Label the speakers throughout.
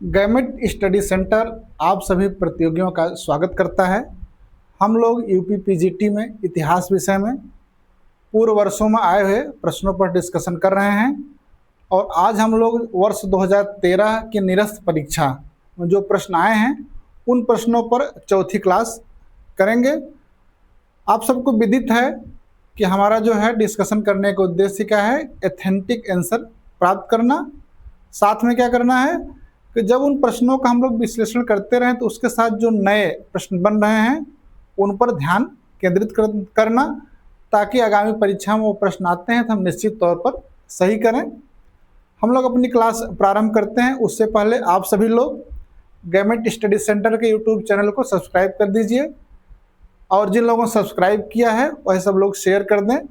Speaker 1: Gamete study centre आप सभी प्रतियोगियों का स्वागत करता है। हम लोग यूपी पीजीटी में इतिहास विषय में पूर्व वर्षों में आए हुए प्रश्नों पर डिस्कशन कर रहे हैं और आज हम लोग वर्ष 2013 की निरस्त परीक्षा में जो प्रश्न आए हैं उन प्रश्नों पर चौथी क्लास करेंगे। आप सबको विदित है कि हमारा जो है डिस्कशन करने का उद्देश्य क्या है, एथेंटिक आंसर प्राप्त करना। साथ में क्या करना है कि जब उन प्रश्नों का हम लोग विश्लेषण करते रहें तो उसके साथ जो नए प्रश्न बन रहे हैं उन पर ध्यान केंद्रित करना, ताकि आगामी परीक्षा में वो प्रश्न आते हैं तो हम निश्चित तौर पर सही करें। हम लोग अपनी क्लास प्रारंभ करते हैं उससे पहले आप सभी लोग गैमेट स्टडी सेंटर के यूट्यूब चैनल को सब्सक्राइब कर दीजिए और जिन लोगों ने सब्सक्राइब किया है वह सब लोग शेयर कर दें,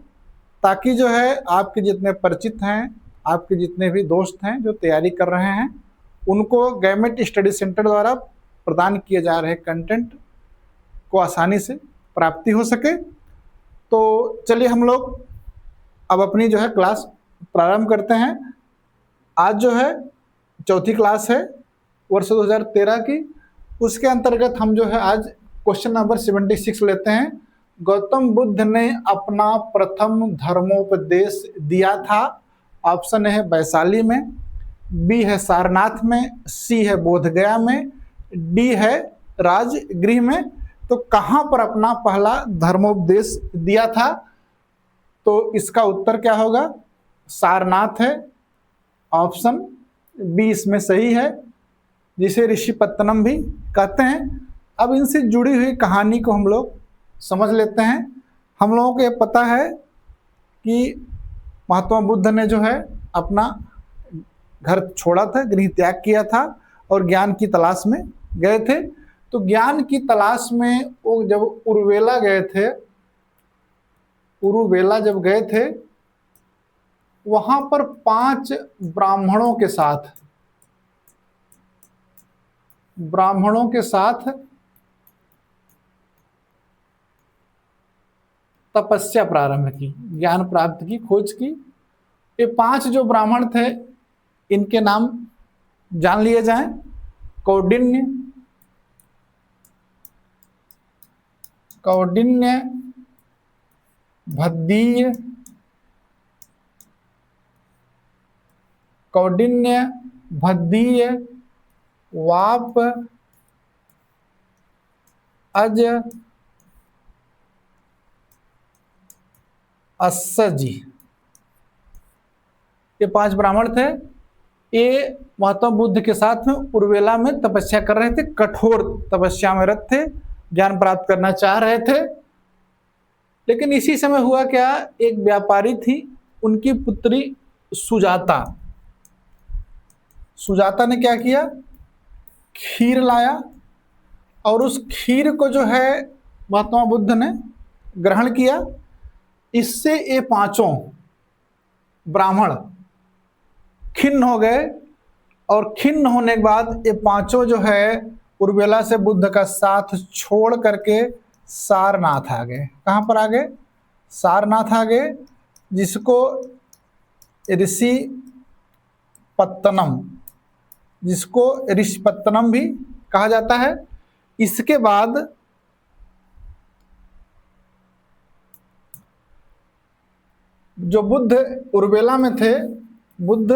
Speaker 1: ताकि जो है आपके जितने परिचित हैं, आपके जितने भी दोस्त हैं जो तैयारी कर रहे हैं, उनको गैमेट स्टडी सेंटर द्वारा प्रदान किए जा रहे कंटेंट को आसानी से प्राप्ति हो सके। तो चलिए हम लोग अब अपनी जो है क्लास प्रारंभ करते हैं। आज जो है चौथी क्लास है वर्ष 2013 की। उसके अंतर्गत हम जो है आज क्वेश्चन नंबर 76 लेते हैं। गौतम बुद्ध ने अपना प्रथम धर्मोपदेश दिया था। ऑप्शन है वैशाली में, बी है सारनाथ में, सी है बोधगया में, डी है राजगृह में। तो कहाँ पर अपना पहला धर्मोपदेश दिया था? तो इसका उत्तर क्या होगा? सारनाथ है। ऑप्शन बी इसमें सही है, जिसे ऋषिपत्तनम भी कहते हैं। अब इनसे जुड़ी हुई कहानी को हम लोग समझ लेते हैं। हम लोगों को ये पता है कि महात्मा बुद्ध ने जो है अपना घर छोड़ा था, गृह त्याग किया था और ज्ञान की तलाश में गए थे। तो ज्ञान की तलाश में वो जब उरुवेला गए थे, उरुवेला जब गए थे वहां पर 5 ब्राह्मणों के साथ तपस्या प्रारंभ की, ज्ञान प्राप्त की, खोज की। ये 5 जो ब्राह्मण थे इनके नाम जान लिए जाएं। कौंडिन्य, भद्दीय, वाप, अज, अस्सजी। ये 5 ब्राह्मण थे। ये महात्मा बुद्ध के साथ में उर्वेला में तपस्या कर रहे थे, कठोर तपस्या में रत थे, ज्ञान प्राप्त करना चाह रहे थे। लेकिन इसी समय हुआ क्या, एक व्यापारी थी, उनकी पुत्री सुजाता ने क्या किया, खीर लाया और उस खीर को जो है महात्मा बुद्ध ने ग्रहण किया। इससे ये 5 ब्राह्मण खिन्न हो गए और खिन्न होने के बाद ये 5 जो है उर्वेला से बुद्ध का साथ छोड़ करके सारनाथ आ गए। कहाँ पर आ गए? सारनाथ आ गए, जिसको ऋषिपत्तनम भी कहा जाता है। इसके बाद जो बुद्ध उर्वेला में थे, बुद्ध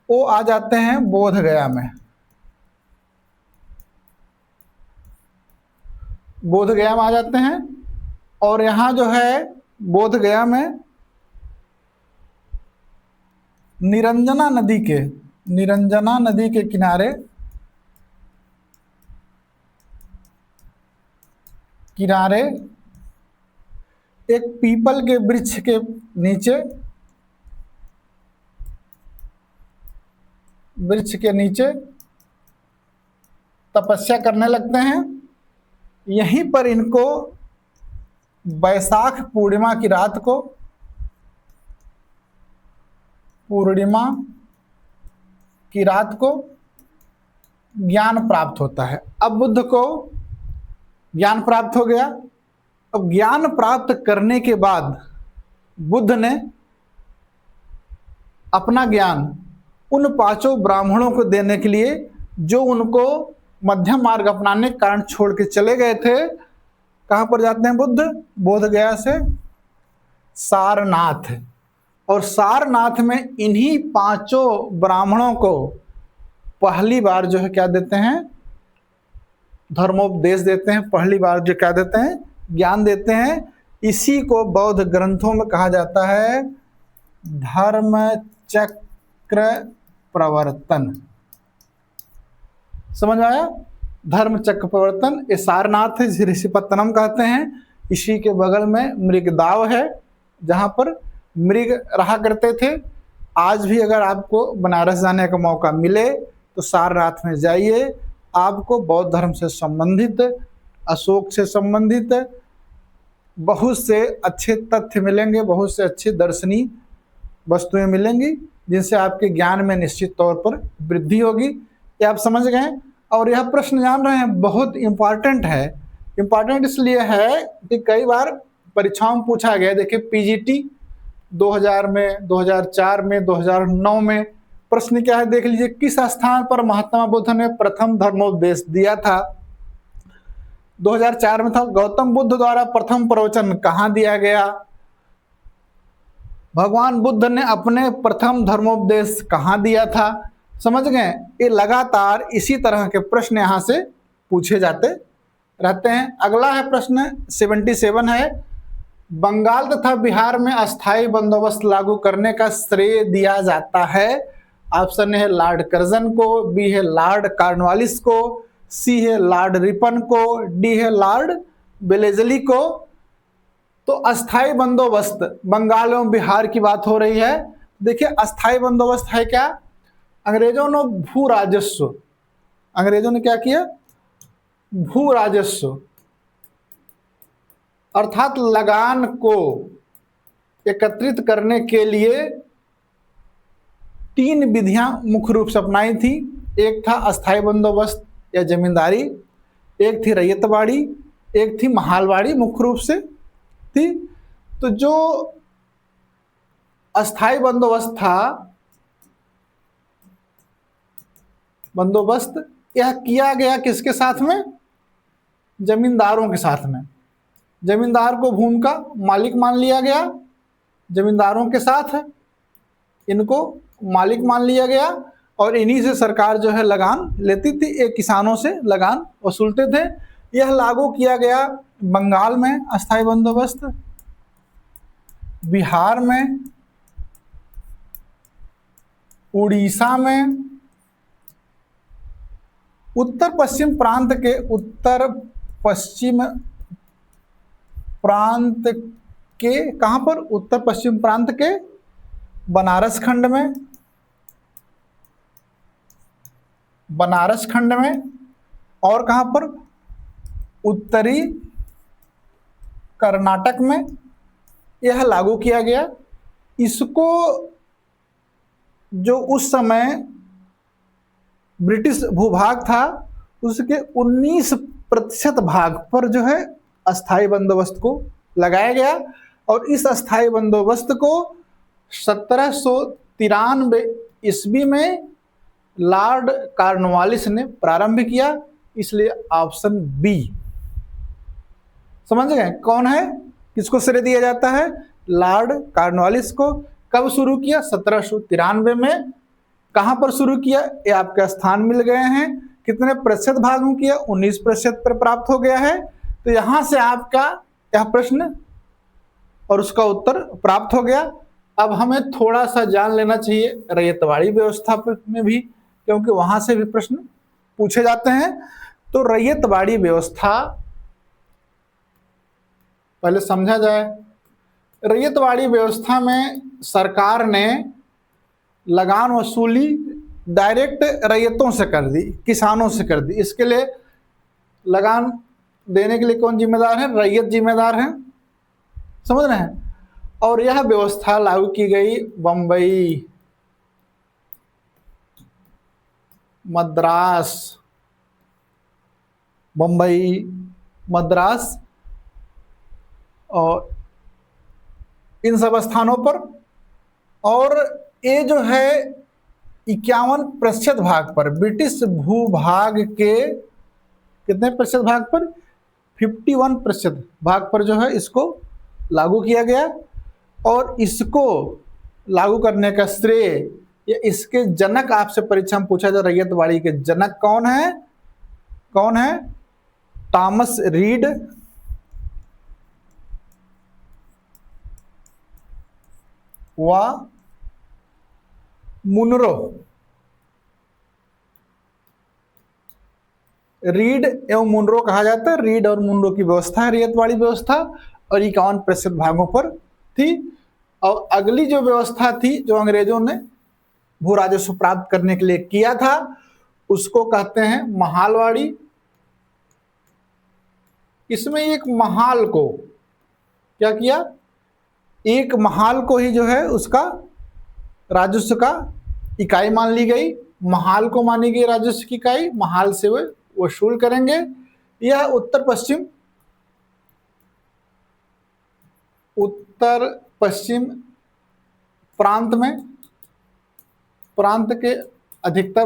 Speaker 1: वो आ जाते हैं बोधगया में। बोधगया में आ जाते हैं और यहाँ जो है बोधगया में निरंजना नदी के किनारे एक पीपल के वृक्ष के नीचे तपस्या करने लगते हैं। यहीं पर इनको वैशाख पूर्णिमा की रात को ज्ञान प्राप्त होता है। अब बुद्ध को ज्ञान प्राप्त हो गया। अब ज्ञान प्राप्त करने के बाद बुद्ध ने अपना ज्ञान उन पांचों ब्राह्मणों को देने के लिए जो उनको मध्यम मार्ग अपनाने के कारण छोड़ के चले गए थे। कहां पर जाते हैं बुद्ध? बोध गया से सारनाथ। और सारनाथ में इन्हीं पांचों ब्राह्मणों को पहली बार जो है क्या देते हैं? धर्मोपदेश देते हैं। पहली बार जो क्या देते हैं? ज्ञान देते हैं। इसी को बौद्ध ग्रंथों में कहा जाता है धर्म चक्र प्रवर्तन। समझ में आया? धर्म चक्र प्रवर्तन। ये सारनाथ है, जिसे ऋषिपत्तनम कहते हैं। इसी के बगल में मृगदाव है, जहां पर मृग रहा करते थे। आज भी अगर आपको बनारस जाने का मौका मिले तो सारनाथ में जाइए। आपको बौद्ध धर्म से संबंधित, अशोक से संबंधित बहुत से अच्छे तथ्य मिलेंगे, बहुत से अच्छी दर्शनीय वस्तुएं मिलेंगी, जिनसे आपके ज्ञान में निश्चित तौर पर वृद्धि होगी। ये आप समझ गए। और यह प्रश्न जान रहे हैं बहुत इंपॉर्टेंट है। इंपॉर्टेंट इसलिए है कि कई बार परीक्षाओं में पूछा गया। देखिए पीजीटी 2000 में, 2004 में, 2009 में प्रश्न क्या है देख लीजिए। किस स्थान पर महात्मा बुद्ध ने प्रथम धर्मोपदेश दिया था? 2004 में था। गौतम बुद्ध द्वारा प्रथम प्रवचन कहां दिया गया? भगवान बुद्ध ने अपने प्रथम धर्मोपदेश कहां दिया था? समझ गए? ये लगातार इसी तरह के प्रश्न यहां से पूछे जाते रहते हैं। अगला है प्रश्न 77 है, बंगाल तथा बिहार में अस्थायी बंदोबस्त लागू करने का श्रेय दिया जाता है। ऑप्शन है लॉर्ड कर्जन को, बी है लॉर्ड कॉर्नवालिस को, सी है लॉर्ड रिपन को, डी है लॉर्ड बेलेजली को। तो अस्थायी बंदोबस्त, बंगाल एवं बिहार की बात हो रही है। देखिए अस्थायी बंदोबस्त है क्या? अंग्रेजों ने भू राजस्व, अंग्रेजों ने क्या किया? भू राजस्व अर्थात लगान को एकत्रित करने के लिए 3 विधियां मुख्य रूप से अपनाई थी। एक था अस्थायी बंदोबस्त या जमींदारी, एक थी रैयतवाड़ी, एक थी महालवाड़ी मुख्य रूप से थी। तो जो अस्थायी बंदोबस्त था, बंदोबस्त यह किया गया किसके साथ में? जमींदारों के साथ में। जमींदार को भूमि का मालिक मान लिया गया, जमींदारों के साथ इनको मालिक मान लिया गया, और इन्हीं से सरकार जो है लगान लेती थी। एक किसानों से लगान वसूलते थे। यह लागू किया गया बंगाल में अस्थायी बंदोबस्त, बिहार में, उड़ीसा में, उत्तर पश्चिम प्रांत के, उत्तर पश्चिम प्रांत के कहां पर? उत्तर पश्चिम प्रांत के बनारस खंड में, बनारस खंड में, और कहां पर? उत्तरी कर्नाटक में यह लागू किया गया। इसको जो उस समय ब्रिटिश भूभाग था उसके 19% भाग पर जो है अस्थायी बंदोबस्त को लगाया गया। और इस अस्थायी बंदोबस्त को 1793 ईस्वी में लॉर्ड कॉर्नवालिस ने प्रारंभ किया। इसलिए ऑप्शन बी। समझ गए कौन है, किसको श्रेय दिया जाता है? लॉर्ड कॉर्नवालिस को। कब शुरू किया? 1793 में। कहां पर शुरू किया? ये आपके स्थान मिल गए हैं। कितने प्रतिशत भाग में किया? 19% पर प्राप्त हो गया है। तो यहां से आपका यह प्रश्न और उसका उत्तर प्राप्त हो गया। अब हमें थोड़ा सा जान लेना चाहिए रैयतवाड़ी व्यवस्था में भी, क्योंकि वहां से भी प्रश्न पूछे जाते हैं। तो रैयतवाड़ी व्यवस्था पहले समझा जाए। रैयतवाड़ी व्यवस्था में सरकार ने लगान वसूली डायरेक्ट रैयतों से कर दी, किसानों से कर दी। इसके लिए लगान देने के लिए कौन जिम्मेदार है? रैयत जिम्मेदार है। समझ रहे हैं? और यह व्यवस्था लागू की गई बंबई, मद्रास, बंबई, मद्रास और इन सब स्थानों पर। और ये जो है 51% भाग पर, ब्रिटिश भूभाग के कितने प्रतिशत भाग पर, 51% भाग पर जो है इसको लागू किया गया। और इसको लागू करने का श्रेय या इसके जनक, आपसे परीक्षा में पूछा जाए रैयतवाड़ी के जनक कौन है, कौन है? थॉमस रीड व मुनरो। रीड एवं मुनरो कहा जाता है। रीड और मुनरो की व्यवस्था है रैयतवाड़ी व्यवस्था, और 51% भागों पर थी। और अगली जो व्यवस्था थी जो अंग्रेजों ने भू राजस्व प्राप्त करने के लिए किया था, उसको कहते हैं महालवाड़ी। इसमें एक महाल को क्या किया, एक महाल को ही जो है उसका राजस्व का इकाई मान ली गई। महाल को मानी गई राजस्व की इकाई, महाल से वे वसूल करेंगे। यह उत्तर पश्चिम प्रांत में, प्रांत के अधिकतर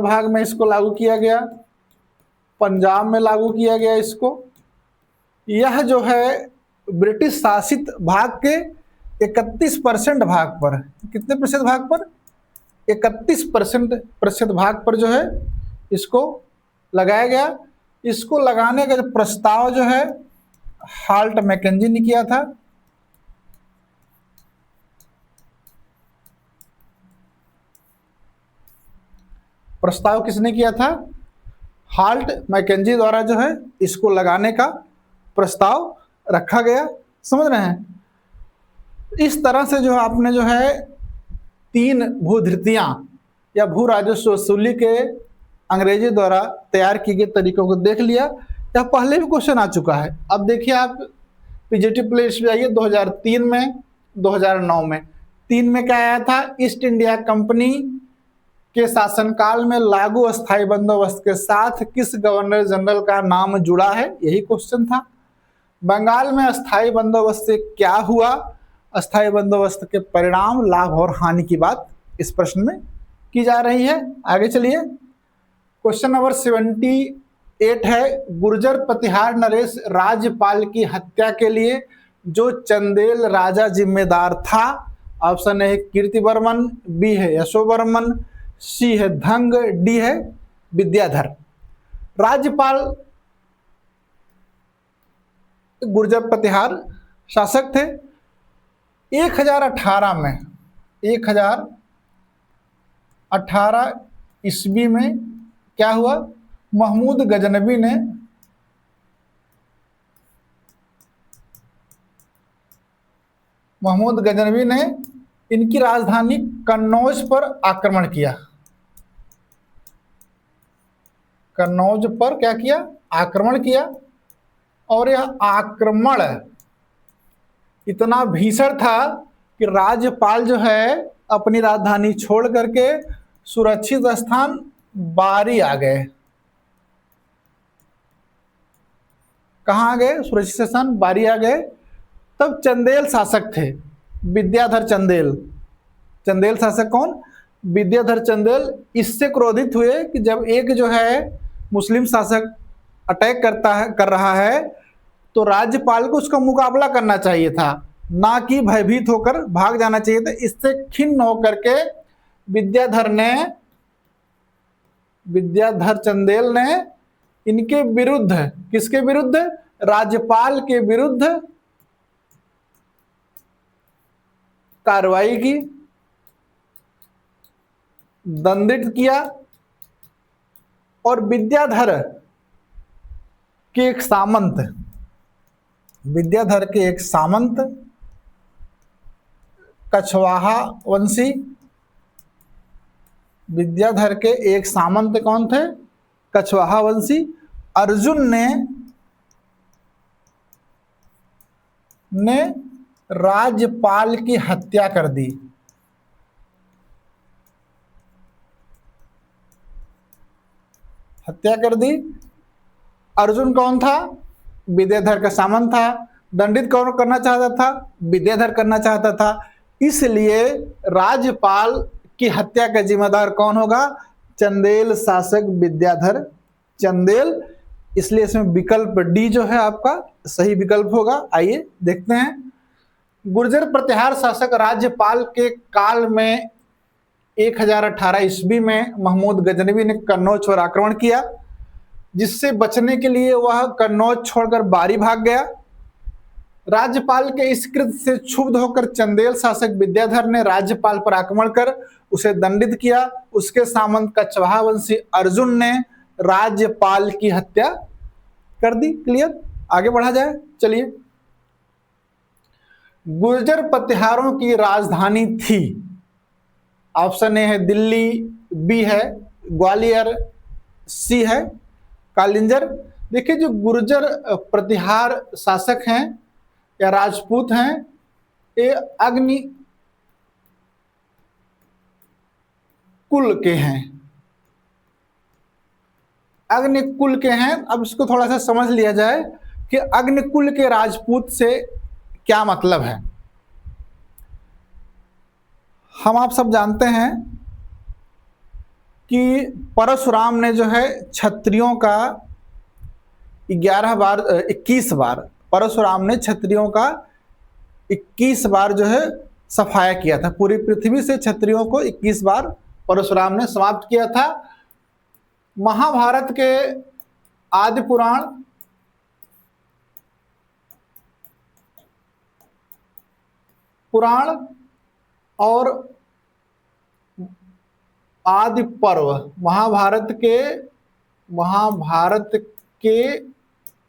Speaker 1: भाग में इसको लागू किया गया। पंजाब में लागू किया गया इसको। यह जो है ब्रिटिश शासित भाग के 31% भाग पर, कितने प्रतिशत भाग पर, 31% भाग पर जो है इसको लगाया गया। इसको लगाने का जो प्रस्ताव जो है हाल्ट मैकेंजी ने किया था। प्रस्ताव किसने किया था? हाल्ट मैकेंजी द्वारा जो है इसको लगाने का प्रस्ताव रखा गया। समझ रहे हैं? इस तरह से जो आपने जो है 3 भूधृतियां या भू राजस्व वसूली के अंग्रेजी द्वारा तैयार किए गए तरीकों को देख लिया। यह पहले भी क्वेश्चन आ चुका है। अब देखिए आप पीजीटी प्लेलिस्ट में आइए 2003 में, 2009 में। 3 में क्या आया था? ईस्ट इंडिया कंपनी के शासनकाल में लागू अस्थायी बंदोबस्त के साथ किस गवर्नर जनरल का नाम जुड़ा है, यही क्वेश्चन था। बंगाल में अस्थायी बंदोबस्त से क्या हुआ? अस्थायी बंदोबस्त के परिणाम, लाभ और हानि की बात इस प्रश्न में की जा रही है। आगे चलिए, क्वेश्चन नंबर 78 है, गुर्जर प्रतिहार नरेश राज्यपाल की हत्या के लिए जो चंदेल राजा जिम्मेदार था। ऑप्शन ए कीर्तिवर्मन, बी है यशोवर्मन, सी है धंग, डी है विद्याधर। राज्यपाल गुर्जर प्रतिहार शासक थे। 1018 में, 1018 ईस्वी में क्या हुआ? महमूद गजनवी ने इनकी राजधानी कन्नौज पर आक्रमण किया। कन्नौज पर क्या किया? आक्रमण किया। और यह आक्रमण इतना भीषण था कि राज्यपाल जो है अपनी राजधानी छोड़ करके सुरक्षित स्थान बारी आ गए। कहाँ आ गए? सुरक्षित स्थान बारी आ गए। तब चंदेल शासक थे, विद्याधर चंदेल। चंदेल शासक कौन? विद्याधर चंदेल। इससे क्रोधित हुए कि जब एक जो है मुस्लिम शासक अटैक कर रहा है तो राज्यपाल को उसका मुकाबला करना चाहिए था, ना कि भयभीत होकर भाग जाना चाहिए था। इससे खिन्न होकर के विद्याधर चंदेल ने इनके विरुद्ध, किसके विरुद्ध? राज्यपाल के विरुद्ध कार्रवाई की, दंडित किया। और विद्याधर के एक सामंत कछवाहा वंशी, विद्याधर के एक सामंत कौन थे? कछवाहा वंशी। अर्जुन ने राज्यपाल की हत्या कर दी। अर्जुन कौन था? विद्याधर का सामंत था। दंडित कौन करना चाहता था? विद्याधर करना चाहता था। इसलिए राज्यपाल की हत्या का जिम्मेदार कौन होगा? चंदेल शासक विद्याधर चंदेल। इसलिए इसमें विकल्प डी जो है आपका सही विकल्प होगा। आइए देखते हैं। गुर्जर प्रतिहार शासक राज्यपाल के काल में 1018 ईस्वी में महमूद गजनवी ने कन्नौज पर आक्रमण किया, जिससे बचने के लिए वह कन्नौज छोड़कर बारी भाग गया। राज्यपाल के इस कृत्य से क्षुब्ध होकर चंदेल शासक विद्याधर ने राज्यपाल पर आक्रमण कर उसे दंडित किया। उसके सामंत कछवाहा वंशी अर्जुन ने राज्यपाल की हत्या कर दी। क्लियर? आगे बढ़ा जाए, चलिए। गुर्जर प्रतिहारों की राजधानी थी। ऑप्शन ए है दिल्ली, बी है ग्वालियर, सी है कालिंजर। देखिए, जो गुर्जर प्रतिहार शासक हैं या राजपूत हैं, ये अग्नि कुल के हैं। अग्निकुल के हैं। अब इसको थोड़ा सा समझ लिया जाए कि अग्निकुल के राजपूत से क्या मतलब है। हम आप सब जानते हैं कि परशुराम ने जो है क्षत्रियों का 21 बार परशुराम ने क्षत्रियों का 21 बार जो है सफाया किया था। पूरी पृथ्वी से क्षत्रियों को 21 बार परशुराम ने समाप्त किया था। महाभारत के आदि पुराण और आदि पर्व, महाभारत के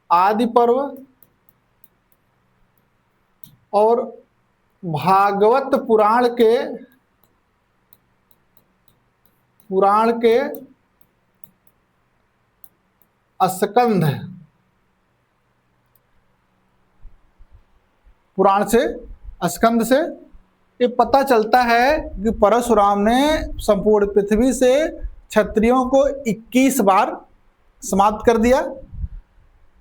Speaker 1: आदि पर्व और भागवत पुराण के स्कंध पुराण से स्कंद से ये पता चलता है कि परशुराम ने संपूर्ण पृथ्वी से क्षत्रियों को 21 बार समाप्त कर दिया।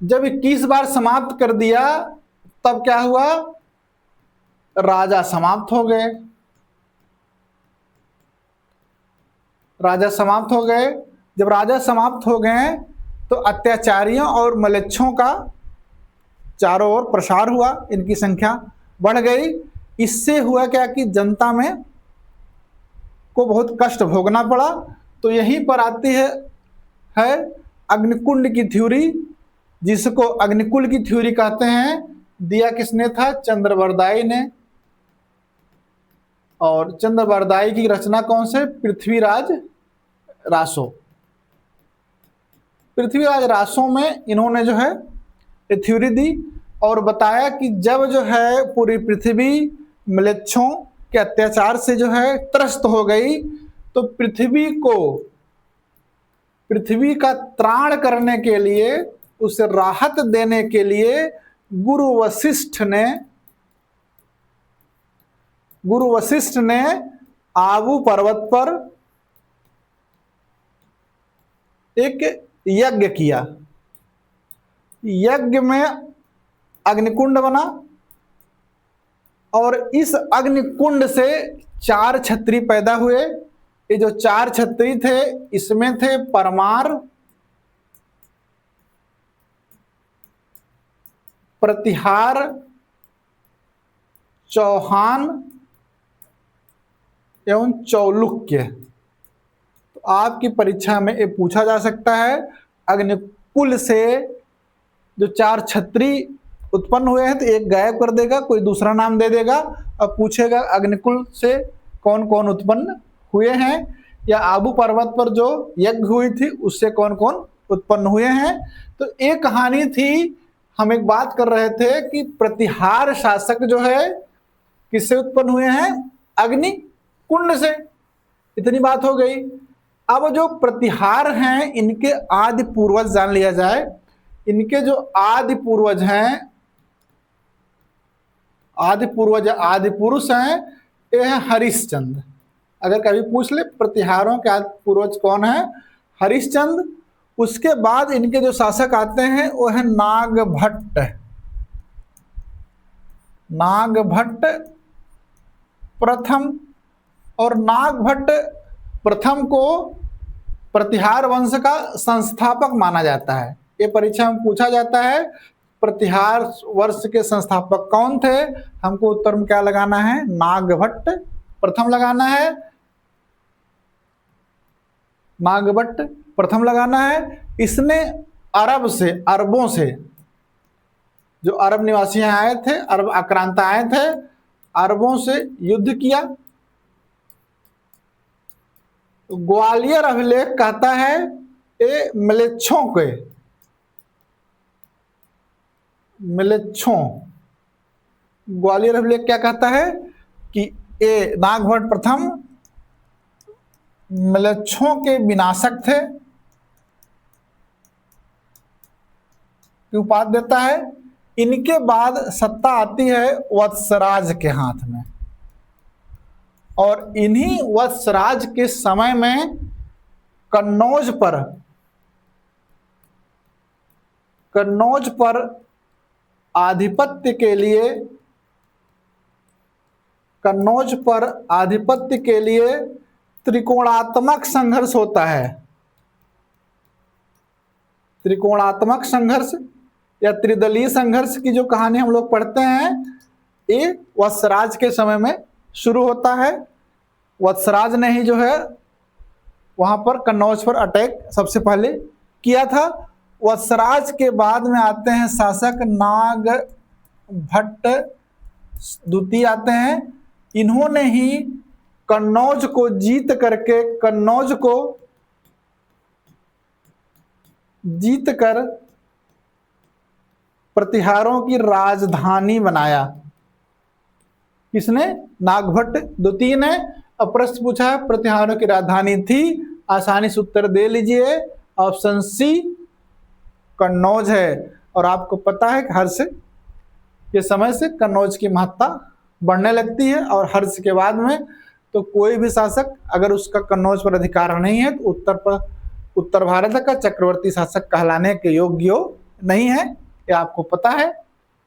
Speaker 1: जब 21 बार समाप्त कर दिया तब क्या हुआ? राजा समाप्त हो गए। राजा समाप्त हो गए। जब राजा समाप्त हो गए तो अत्याचारियों और मलेच्छों का चारों ओर प्रसार हुआ, इनकी संख्या बढ़ गई। इससे हुआ क्या कि जनता में को बहुत कष्ट भोगना पड़ा। तो यहीं पर आती है अग्निकुंड की थ्योरी, जिसको अग्निकुल की थ्योरी कहते हैं। दिया किसने था? चंद्रवरदाई ने। और चंद्रवरदाई की रचना कौन से? पृथ्वीराज रासो। पृथ्वीराज रासो में इन्होंने जो है ये थ्योरी दी और बताया कि जब जो है पूरी पृथ्वी म्लेच्छों के अत्याचार से जो है त्रस्त हो गई, तो पृथ्वी का त्राण करने के लिए, उसे राहत देने के लिए गुरु वशिष्ठ ने आबू पर्वत पर एक यज्ञ किया। यज्ञ में अग्निकुंड बना और इस अग्निकुंड से 4 क्षत्रिय पैदा हुए। ये जो 4 क्षत्रिय थे, इसमें थे परमार, प्रतिहार, चौहान एवं चौलुक्य। तो आपकी परीक्षा में ये पूछा जा सकता है, अग्निकुल से जो 4 क्षत्रिय उत्पन्न हुए हैं, तो एक गायब कर देगा, कोई दूसरा नाम दे देगा। अब पूछेगा अग्निकुल से कौन कौन उत्पन्न हुए हैं, या आबू पर्वत पर जो यज्ञ हुई थी उससे कौन कौन उत्पन्न हुए हैं। तो एक कहानी थी, हम एक बात कर रहे थे कि प्रतिहार शासक जो है किससे उत्पन्न हुए हैं? अग्निकुंड से। इतनी बात हो गई। अब जो प्रतिहार हैं, इनके आदि पूर्वज जान लिया जाए। इनके जो आदि पूर्वज हैं, आदि पुरुष हैं, ये हैं हरिश्चंद्र। अगर कभी पूछ ले प्रतिहारों के आदि पूर्वज कौन है? हरिश्चंद्र। उसके बाद इनके जो शासक आते हैं वो है नागभट्ट। नागभट्ट प्रथम। और नागभट्ट प्रथम को प्रतिहार वंश का संस्थापक माना जाता है। ये परीक्षा में पूछा जाता है प्रतिहार वंश के संस्थापक कौन थे। हमको उत्तर में क्या लगाना है, नागभट्ट प्रथम लगाना है, नागभट्ट प्रथम लगाना है। इसने अरब से, अरबों से, जो अरब निवासी आए थे, अरब आक्रांत आए थे, अरबों से युद्ध किया। ग्वालियर अभिलेख कहता है ये म्लेच्छों के, म्लेच्छों, ग्वालियर अभिलेख क्या कहता है कि ये नागभट्ट प्रथम म्लेच्छों के विनाशक थे, की उपाधि देता है। इनके बाद सत्ता आती है वत्सराज के हाथ में, और इन्हीं वत्सराज के समय में कन्नौज पर आधिपत्य के लिए, कन्नौज पर आधिपत्य के लिए त्रिकोणात्मक संघर्ष होता है। त्रिकोणात्मक संघर्ष या त्रिदलीय संघर्ष की जो कहानी हम लोग पढ़ते हैं, ये वत्सराज के समय में शुरू होता है। वत्सराज ने ही जो है वहां पर कन्नौज पर अटैक सबसे पहले किया था। वत्सराज के बाद में आते हैं शासक नागभट्ट द्वितीय आते हैं। इन्होंने ही कन्नौज को जीत करके, कन्नौज को जीत कर प्रतिहारों की राजधानी बनाया। किसने? नागभट्ट द्वितीय ने। अब प्रश्न पूछा है प्रतिहारों की राजधानी थी, आसानी से उत्तर दे लीजिए। ऑप्शन सी कन्नौज है। और आपको पता है कि हर्ष के समय से कन्नौज की महत्ता बढ़ने लगती है, और हर्ष के बाद में तो कोई भी शासक अगर उसका कन्नौज पर अधिकार नहीं है तो उत्तर भारत का चक्रवर्ती शासक कहलाने के योग्य नहीं है, ये आपको पता है।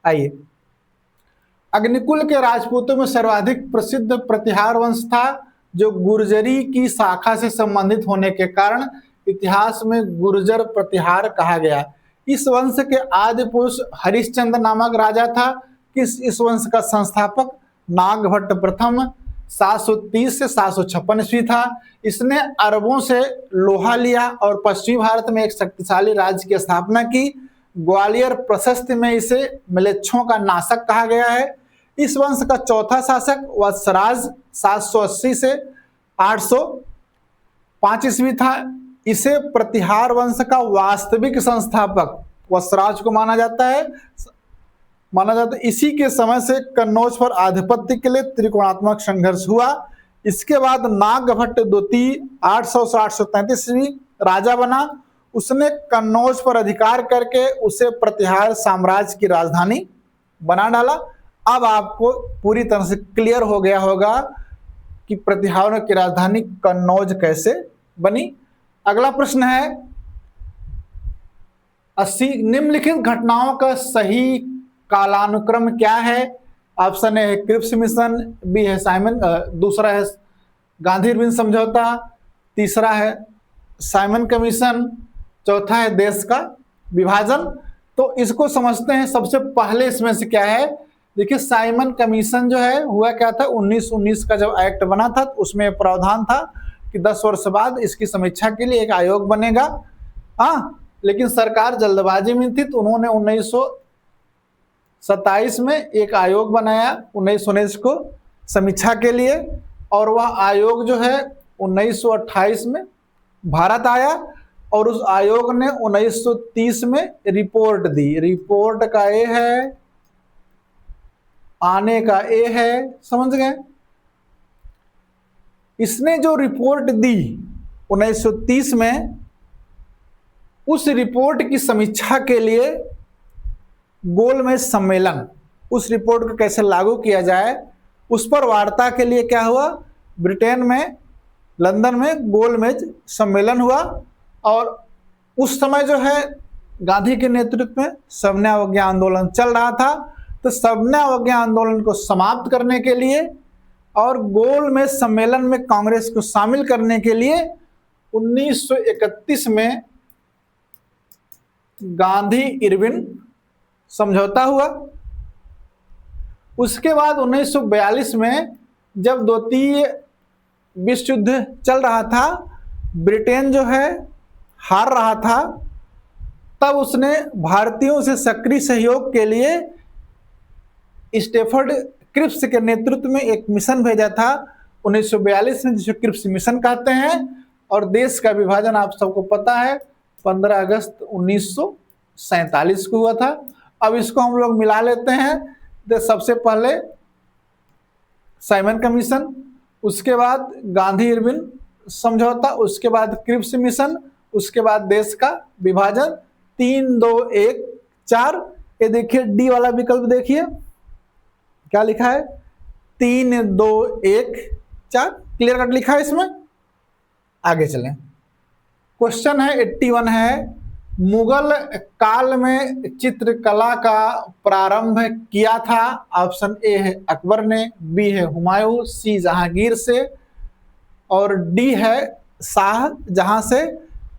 Speaker 1: आइए, अग्निकुल के राजपूतों में सर्वाधिक प्रसिद्ध प्रतिहार वंश था, जो गुर्जरी की शाखा से संबंधित होने के कारण इतिहास में गुर्जर प्रतिहार कहा गया। इस वंश के आदि पुरुष हरिश्चंद्र नामक राजा था। इस वंश का संस्थापक नागभट्ट प्रथम 730 से 756 ईस्वी था। इसने अरबों से लोहा लिया और पश्चिमी भारत में एक शक्तिशाली राज्य की स्थापना की। ग्वालियर प्रशस्ति में इसे म्लेच्छों का नाशक कहा गया है। इस वंश का चौथा शासक वत्सराज 780 से 805 ईस्वी था। इसे प्रतिहार वंश का वास्तविक संस्थापक वत्सराज को माना जाता है। इसी के समय से कन्नौज पर आधिपत्य के लिए त्रिकोणात्मक संघर्ष हुआ। इसके बाद नागभट्ट द्वितीय 800 से 833 ईस्वी राजा बना। उसने कन्नौज पर अधिकार करके उसे प्रतिहार साम्राज्य की राजधानी बना डाला। अब आपको पूरी तरह से क्लियर हो गया होगा कि प्रतिहारों की राजधानी कन्नौज कैसे बनी। अगला प्रश्न है 80 निम्नलिखित घटनाओं का सही कालानुक्रम क्या है। ऑप्शन ए है क्रिप्स मिशन, बी है साइमन, दूसरा है गांधी इरविन समझौता, तीसरा है साइमन कमीशन, चौथा है देश का विभाजन। तो इसको समझते हैं। सबसे पहले इसमें से क्या है, देखिए साइमन कमीशन जो है हुआ क्या था, 1919 का जब एक्ट बना था तो उसमें प्रावधान था कि 10 वर्ष बाद इसकी समीक्षा के लिए एक आयोग बनेगा। लेकिन सरकार जल्दबाजी में थी तो उन्होंने 1927 में एक आयोग बनाया 1919 को समीक्षा के लिए, और वह आयोग जो है 1928 में भारत आया और उस आयोग ने 1930 में रिपोर्ट दी। रिपोर्ट का ए है, आने का ए है, समझ गए। इसने जो रिपोर्ट दी 1930 में, उस रिपोर्ट की समीक्षा के लिए गोलमेज सम्मेलन, उस रिपोर्ट को कैसे लागू किया जाए उस पर वार्ता के लिए क्या हुआ, ब्रिटेन में लंदन में गोलमेज सम्मेलन हुआ। और उस समय जो है गांधी के नेतृत्व में समन्वय अवज्ञा आंदोलन चल रहा था। तो सबने अवज्ञा आंदोलन को समाप्त करने के लिए और गोलमेज सम्मेलन में कांग्रेस को शामिल करने के लिए 1931 में गांधी इरविन समझौता हुआ। उसके बाद 1942 में जब द्वितीय विश्व युद्ध चल रहा था, ब्रिटेन जो है हार रहा था, तब उसने भारतीयों से सक्रिय सहयोग के लिए स्टेफर्ड क्रिप्स के नेतृत्व में एक मिशन भेजा था 1942 में, जिसे क्रिप्स मिशन कहते हैं। और देश का विभाजन आप सबको पता है 15 अगस्त 1947 को हुआ था। अब इसको हम लोग मिला लेते हैं। तो सबसे पहले साइमन कमीशन, उसके बाद गांधी इरविन समझौता, उसके बाद क्रिप्स मिशन, उसके बाद देश का विभाजन। 3, 2, 1, 4। ये देखिए डी वाला विकल्प देखिए क्या लिखा है, 3, 2, 1, 4 क्लियर कट लिखा है इसमें। आगे चलें। क्वेश्चन है 81 है, मुगल काल में चित्रकला का प्रारंभ किया था। ऑप्शन ए है अकबर ने, बी है हुमायूं, सी जहांगीर से और डी है शाहजहां से।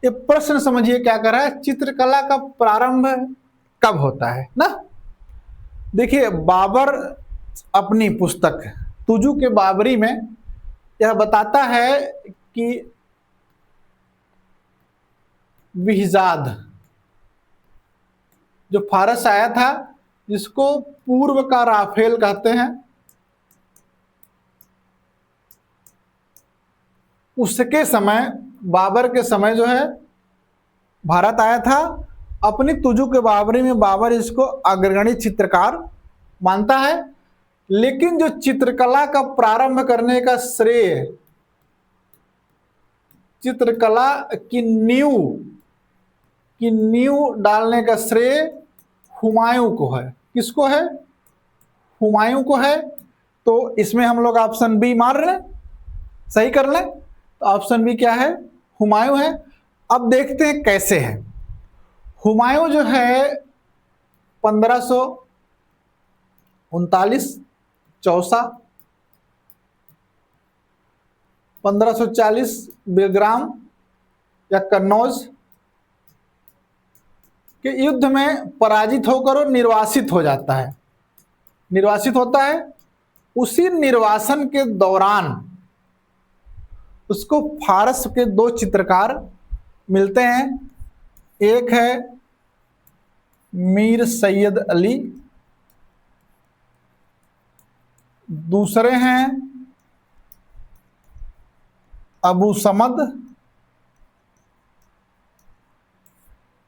Speaker 1: ये प्रश्न समझिए क्या कर रहा है, चित्रकला का प्रारंभ कब होता है ना। देखिए बाबर अपनी पुस्तक तुजु के बाबरी में यह बताता है कि विहजाद जो फारस आया था, जिसको पूर्व का राफेल कहते हैं, उसके समय बाबर के समय जो है भारत आया था। अपनी तुजु के बाबरी में बाबर इसको अग्रगण्य चित्रकार मानता है। लेकिन जो चित्रकला का प्रारंभ करने का श्रेय, चित्रकला की नींव डालने का श्रेय हुमायूं को है। किसको है? हुमायूं को है। तो इसमें हम लोग ऑप्शन बी मार रहे हैं, सही कर लें। तो ऑप्शन बी क्या है? हुमायूं है। अब देखते हैं कैसे है। हुमायूं जो है 1539 चौसा, 1540 बेलग्राम या कन्नौज के युद्ध में पराजित होकर वो निर्वासित हो जाता है, निर्वासित होता है। उसी निर्वासन के दौरान उसको फारस के 2 चित्रकार मिलते हैं। एक है मीर सैयद अली, दूसरे हैं अबू समद।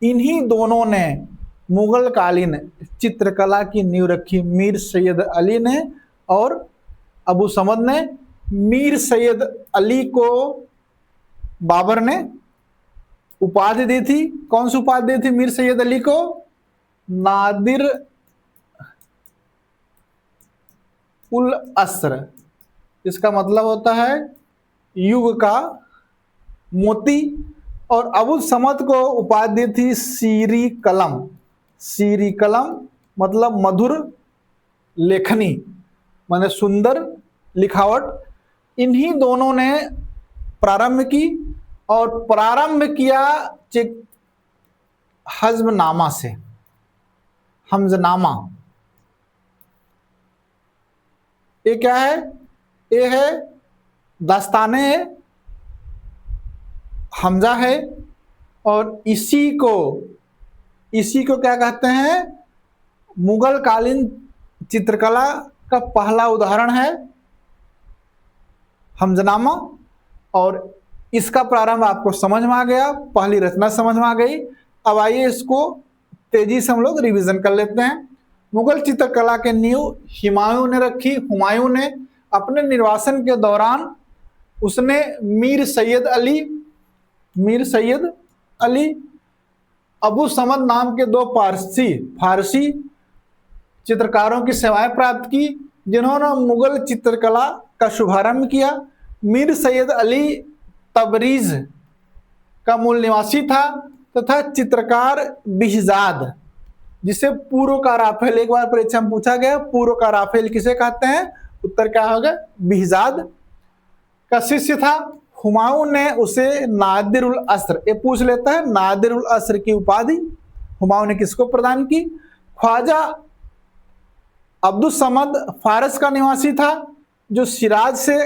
Speaker 1: इन्हीं दोनों ने मुगल कालीन चित्रकला की नींव रखी। मीर सैयद अली ने और अबू समद ने। मीर सैयद अली को बाबर ने उपाधि दी थी। कौन सी उपाधि दी थी मीर सैयद अली को? नादिर उल अस्र। इसका मतलब होता है युग का मोती। और अबू समद को उपाधि दी थी सीरी कलम। सीरी कलम मतलब मधुर लेखनी, माने सुंदर लिखावट। इन्हीं दोनों ने प्रारंभ की और प्रारंभ किया हज़्मनामा से। हमजनामा ये क्या है? ये है दास्ताने हमजा है। और इसी को क्या कहते हैं? मुगल कालीन चित्रकला का पहला उदाहरण है हमजनामा। और इसका प्रारंभ आपको समझ में आ गया, पहली रचना समझ में आ गई। अब आइए इसको तेजी से हम लोग रिवीजन कर लेते हैं। मुगल चित्रकला के नींव हुमायूं ने रखी। हुमायूं ने अपने निर्वासन के दौरान उसने मीर सैयद अली, अबू समद नाम के 2 फारसी चित्रकारों की सेवाएं प्राप्त की, जिन्होंने मुगल चित्रकला का शुभारंभ किया। मीर सैयद अली तबरीज का मूल निवासी था तथा चित्रकार बिहजाद जिसे पूर्व का राफेल, एक बार परीक्षा में पूछा गया पूर्व का राफेल किसे कहते हैं, उत्तर क्या होगा, बिहजाद का शिष्य था। हुमायूं ने उसे नादिरुल अस्र, ये पूछ लेता है, नादिरुल अस्र की उपाधि हुमायूं ने किसको प्रदान की। ख्वाजा अब्दुल समद फारस का निवासी था जो शिराज से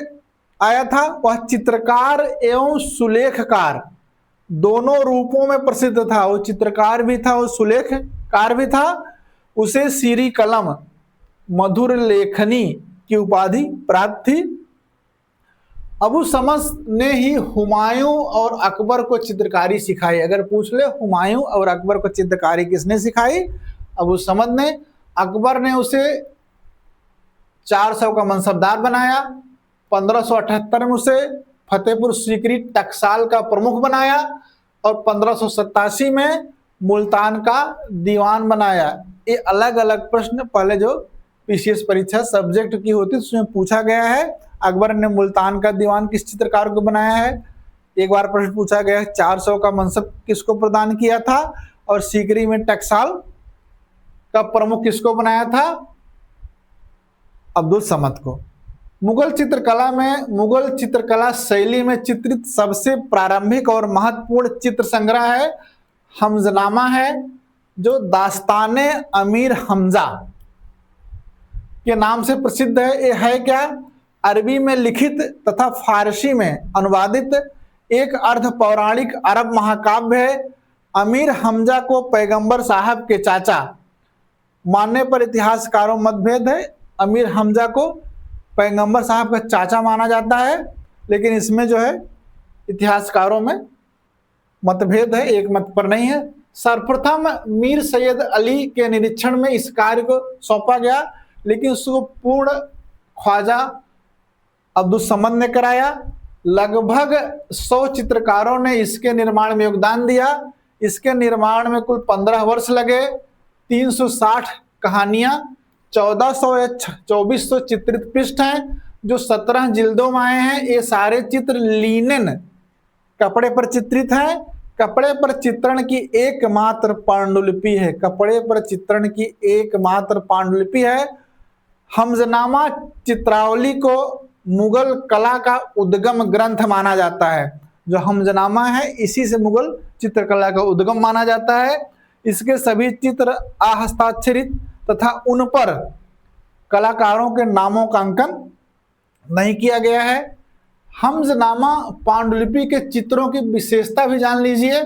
Speaker 1: आया था। वह चित्रकार एवं सुलेखकार दोनों रूपों में प्रसिद्ध था, वो चित्रकार भी था वो सुलेखकार भी था। उसे सीरी कलम मधुर लेखनी की उपाधि प्राप्त थी। अबू समस ने ही हुमायूं और अकबर को चित्रकारी सिखाई। अगर पूछ ले हुमायूं और अकबर को चित्रकारी किसने सिखाई, अबू समद ने। अकबर ने उसे 400 का मनसबदार बनाया। 1578 में उसे फतेहपुर सीकरी टकसाल का प्रमुख बनाया और 1587 में मुल्तान का दीवान बनाया। ये अलग अलग प्रश्न पहले जो पीसीएस परीक्षा सब्जेक्ट की होती उसमें पूछा गया है। अकबर ने मुल्तान का दीवान किस चित्रकार को बनाया है, एक बार प्रश्न पूछा गया है। 400 का मनसब किसको प्रदान किया था और सीकरी में टकसाल का प्रमुख किसको बनाया था, अब्दुल समद को। मुगल चित्रकला शैली में चित्रित सबसे प्रारंभिक और महत्वपूर्ण चित्र संग्रह है हमजनामा है, जो दास्ताने अमीर हमजा के नाम से प्रसिद्ध है। ये है क्या, अरबी में लिखित तथा फारसी में अनुवादित एक अर्ध पौराणिक अरब महाकाव्य है। अमीर हमजा को पैगंबर साहब के चाचा मानने पर इतिहासकारों मतभेद है। अमीर हमजा को पैगंबर साहब का चाचा माना जाता है, लेकिन इसमें जो है इतिहासकारों में मतभेद है, एक मत पर नहीं है। सर्वप्रथम मीर सैयद अली के निरीक्षण में इस कार्य को सौंपा गया, लेकिन उसको पूर्ण ख्वाजा अब्दुल समद ने कराया। लगभग 100 चित्रकारों ने इसके निर्माण में योगदान दिया। इसके निर्माण में कुल 15 वर्ष लगे। 360 कहानियां, 1400 या 2400 चित्रित पृष्ठ हैं जो 17 जिल्दों में आए हैं। ये सारे चित्र लीनेन कपड़े पर चित्रित हैं। कपड़े पर चित्रण की एकमात्र पांडुलिपि है, कपड़े पर चित्रण की एकमात्र पांडुलिपि है। हमजनामा चित्रावली को मुगल कला का उद्गम ग्रंथ माना जाता है। जो हमजनामा है इसी से मुगल चित्रकला का उद्गम माना जाता है। इसके सभी चित्र अहस्ताक्षरित तथा उन पर कलाकारों के नामों का अंकन नहीं किया गया है। हमजनामा पांडुलिपि के चित्रों की विशेषता भी जान लीजिए।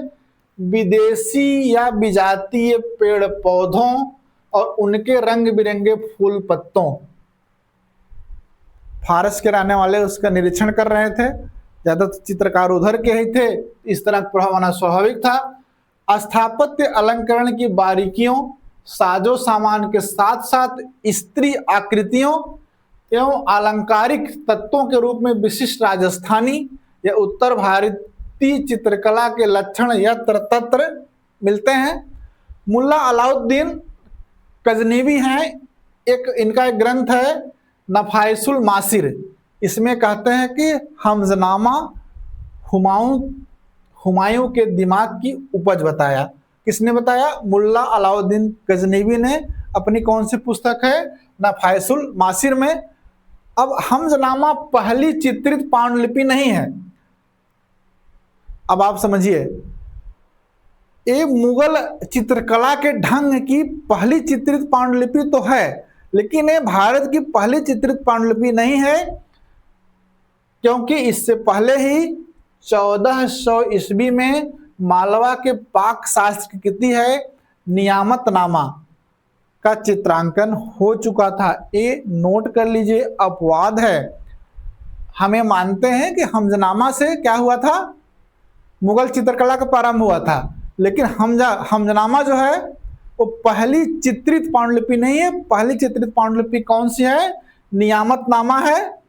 Speaker 1: विदेशी या विजातीय पेड़ पौधों और उनके रंग बिरंगे फूल पत्तों, फारस के रहने वाले उसका निरीक्षण कर रहे थे, ज्यादातर चित्रकार उधर के ही थे, इस तरह प्रभाव आना स्वाभाविक था। स्थापत्य अलंकरण की बारीकियों, साजो सामान के साथ साथ स्त्री आकृतियों एवं अलंकारिक तत्वों के रूप में विशिष्ट राजस्थानी या उत्तर भारतीय चित्रकला के लक्षण यत्र तत्र मिलते हैं। मुल्ला अलाउद्दीन गजनीवी हैं, एक इनका एक ग्रंथ है नफाइसुल मासिर। इसमें कहते हैं कि हमजनामा हुमायूं के दिमाग की उपज बताया। किसने बताया, मुल्ला अलाउद्दीन गजनीवी ने अपनी कौन सी पुस्तक है, नफाइसुल मासिर में। अब हमजनामा पहली चित्रित पांडुलिपि नहीं है। अब आप समझिए, ये मुगल चित्रकला के ढंग की पहली चित्रित पांडुलिपि तो है, लेकिन ये भारत की पहली चित्रित पांडुलिपि नहीं है, क्योंकि इससे पहले ही 1400 ईस्वी में मालवा के पाक शास्त्र की कृति है नियामतनामा का चित्रांकन हो चुका था। ये नोट कर लीजिए, अपवाद है। हमें मानते हैं कि हमजनामा से क्या हुआ था, मुगल चित्रकला का प्रारंभ हुआ था, लेकिन हमजनामा जो है वो पहली चित्रित पांडुलिपि नहीं है। पहली चित्रित पांडुलिपि कौन सी है, नियामतनामा है,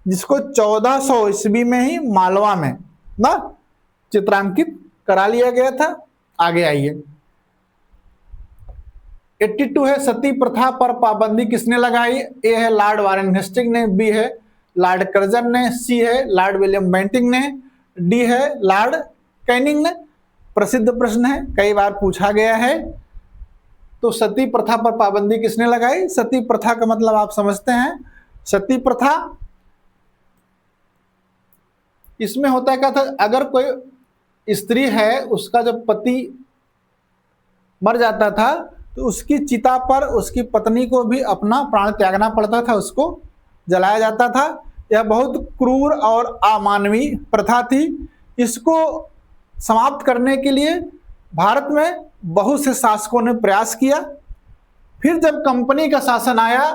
Speaker 1: जिसको 1400 ईस्वी में ही मालवा में ना चित्रांकित करा लिया गया था। आगे आइए, 82 है सती प्रथा पर पाबंदी किसने लगाई। ए है लॉर्ड वारेन हेस्टिंग ने, बी है लॉर्ड कर्जन ने, सी है लॉर्ड विलियम बेंटिंग ने, डी है लॉर्ड कैनिंग ने। प्रसिद्ध प्रश्न है, कई बार पूछा गया है। तो सती प्रथा पर पाबंदी किसने लगाई? सती प्रथा का मतलब आप समझते हैं। सती प्रथा इसमें होता क्या था, अगर कोई स्त्री है उसका जब पति मर जाता था तो उसकी चिता पर उसकी पत्नी को भी अपना प्राण त्यागना पड़ता था, उसको जलाया जाता था। यह बहुत क्रूर और अमानवीय प्रथा थी। इसको समाप्त करने के लिए भारत में बहुत से शासकों ने प्रयास किया। फिर जब कंपनी का शासन आया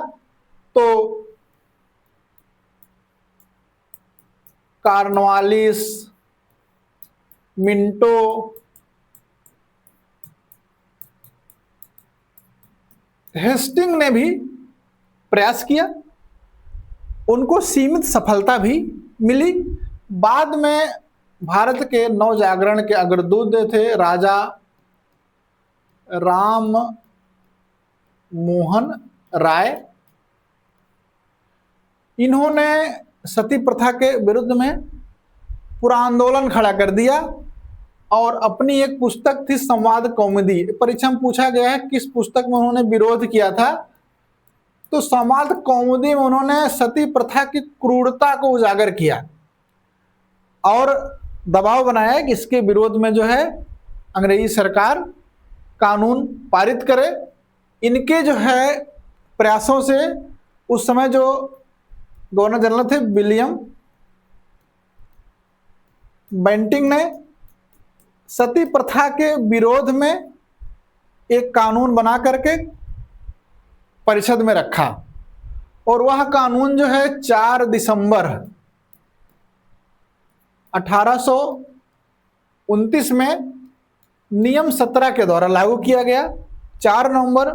Speaker 1: तो कॉर्नवालिस, मिंटो, हेस्टिंग ने भी प्रयास किया, उनको सीमित सफलता भी मिली। बाद में भारत के नवजागरण के अग्रदूत थे राजा राम मोहन राय। इन्होंने सती प्रथा के विरुद्ध में पूरा आंदोलन खड़ा कर दिया और अपनी एक पुस्तक थी संवाद कौमुदी। परीक्षा में पूछा गया है किस पुस्तक में उन्होंने विरोध किया था, तो संवाद कौमुदी में उन्होंने सती प्रथा की क्रूरता को उजागर किया और दबाव बनाया कि इसके विरोध में जो है अंग्रेजी सरकार कानून पारित करे। इनके जो है प्रयासों से उस समय जो गवर्नर जनरल थे विलियम बेंटिंग ने सती प्रथा के विरोध में एक कानून बना करके परिषद में रखा और वह कानून जो है 4 दिसंबर 1829 में नियम 17 के द्वारा लागू किया गया। 4 नवंबर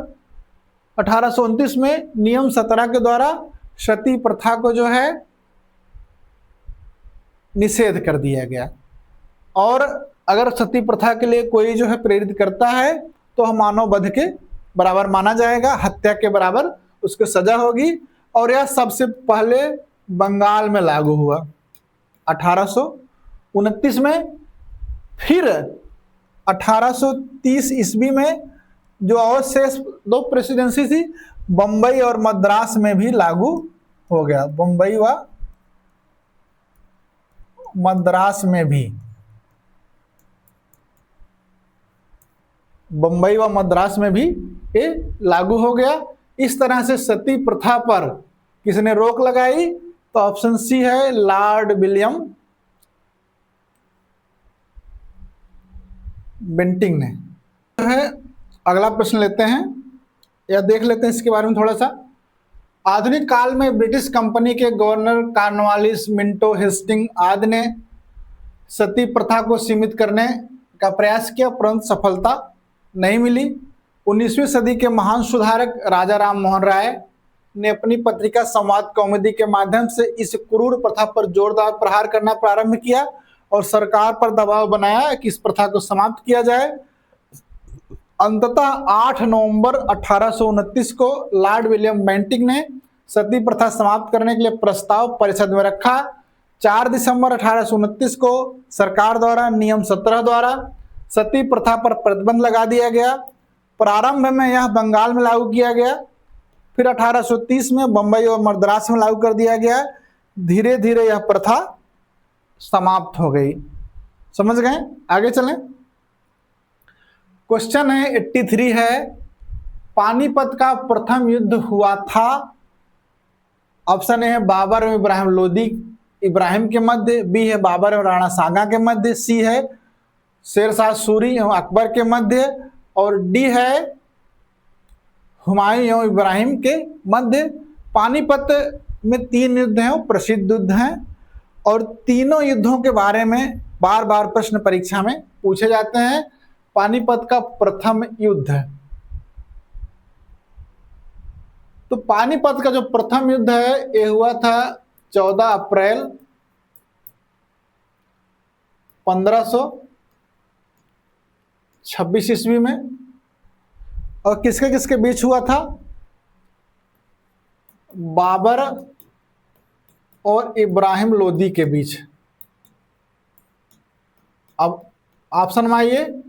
Speaker 1: 1829 में नियम 17 के द्वारा सती प्रथा को जो है निषेध कर दिया गया। और अगर सती प्रथा के लिए कोई जो है प्रेरित करता है तो मानव वध के बराबर माना जाएगा, हत्या के बराबर उसको सजा होगी। और यह सबसे पहले बंगाल में लागू हुआ 1829 में। फिर 1830 ईस्वी में जो और शेष 2 प्रेसिडेंसी थी, बंबई और मद्रास में भी लागू हो गया। बंबई व मद्रास में भी, बंबई व मद्रास में भी ये लागू हो गया। इस तरह से सती प्रथा पर किसने रोक लगाई? तो ऑप्शन सी है, लॉर्ड विलियम बेंटिंग ने। जो है अगला प्रश्न लेते हैं या देख लेते हैं इसके बारे में थोड़ा सा। आधुनिक काल में ब्रिटिश कंपनी के गवर्नर कॉर्नवालिस, मिंटो, हेस्टिंग आदि ने सती प्रथा को सीमित करने का प्रयास किया परंतु सफलता नहीं मिली। 19वीं सदी के महान सुधारक राजा राम मोहन राय ने अपनी पत्रिका संवाद कौमुदी के माध्यम से इस क्रूर प्रथा पर जोरदार प्रहार करना प्रारंभ किया और सरकार पर दबाव बनाया कि इस प्रथा को समाप्त किया जाए। अंततः 8 नवंबर 1829 को लॉर्ड विलियम बेंटिंग ने सती प्रथा समाप्त करने के लिए प्रस्ताव परिषद में रखा। 4 दिसंबर 1829 को सरकार द्वारा नियम 17 द्वारा सती प्रथा पर प्रतिबंध लगा दिया गया। प्रारंभ में यह बंगाल में लागू किया गया, फिर 1830 में बंबई और मद्रास में लागू कर दिया गया। धीरे धीरे यह प्रथा समाप्त हो गई। समझ गए? आगे चलें। क्वेश्चन है 83 है, पानीपत का प्रथम युद्ध हुआ था। ऑप्शन ए है बाबर एवं इब्राहिम लोदी इब्राहिम के मध्य, बी है बाबर एवं राणा सांगा के मध्य, सी है शेरशाह सूरी एवं अकबर के मध्य, और डी है हुमायूं एवं इब्राहिम के मध्य। पानीपत में 3 युद्ध हैं, प्रसिद्ध युद्ध हैं और तीनों युद्धों के बारे में बार बार प्रश्न परीक्षा में पूछे जाते हैं। पानीपत का प्रथम युद्ध, तो पानीपत का जो प्रथम युद्ध है ये हुआ था 14 अप्रैल 1526 ईस्वी में। और किसके किसके बीच हुआ था? बाबर और इब्राहिम लोदी के बीच। अब ऑप्शन में आइए।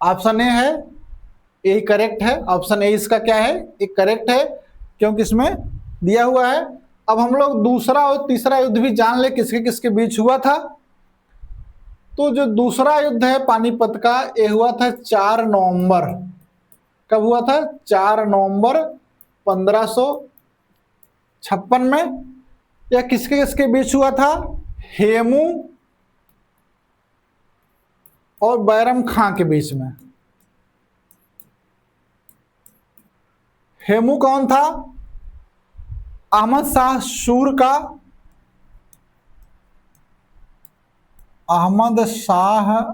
Speaker 1: ऑप्शन ए है यही करेक्ट है, ऑप्शन ए इसका क्या है, एक करेक्ट है, क्योंकि इसमें दिया हुआ है। अब हम लोग दूसरा और तीसरा युद्ध भी जान ले किसके किसके बीच हुआ था। तो जो दूसरा युद्ध है पानीपत का, ये हुआ था 4 नवंबर। कब हुआ था? 4 नवंबर 1556 में। यह किसके किसके बीच हुआ था? हेमू और बैरम खां के बीच में। हेमू कौन था? अहमद शाह शूर का, अहमद शाह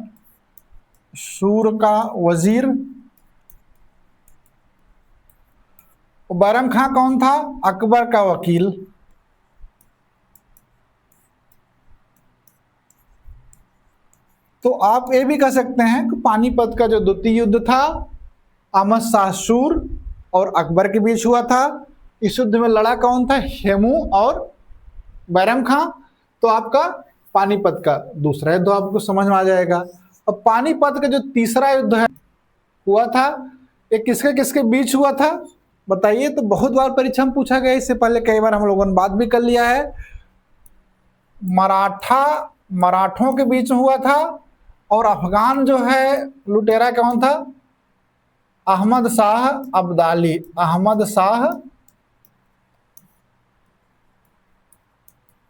Speaker 1: शूर का वजीर। बैरम खां कौन था? अकबर का वकील। तो आप ये भी कह सकते हैं कि पानीपत का जो द्वितीय युद्ध था अहमद शाह शूर और अकबर के बीच हुआ था। इस युद्ध में लड़ा कौन था? हेमू और बैरम खां। तो आपका पानीपत का दूसरा युद्ध आपको समझ में आ जाएगा। अब पानीपत का जो तीसरा युद्ध है हुआ था, ये किसके किसके बीच हुआ था बताइए। तो बहुत बार परीक्षा में पूछा गया, इससे पहले कई बार हम लोगों ने बात भी कर लिया है। मराठों के बीच में हुआ था, और अफगान जो है लुटेरा कौन था? अहमद शाह अब्दाली। अहमद शाह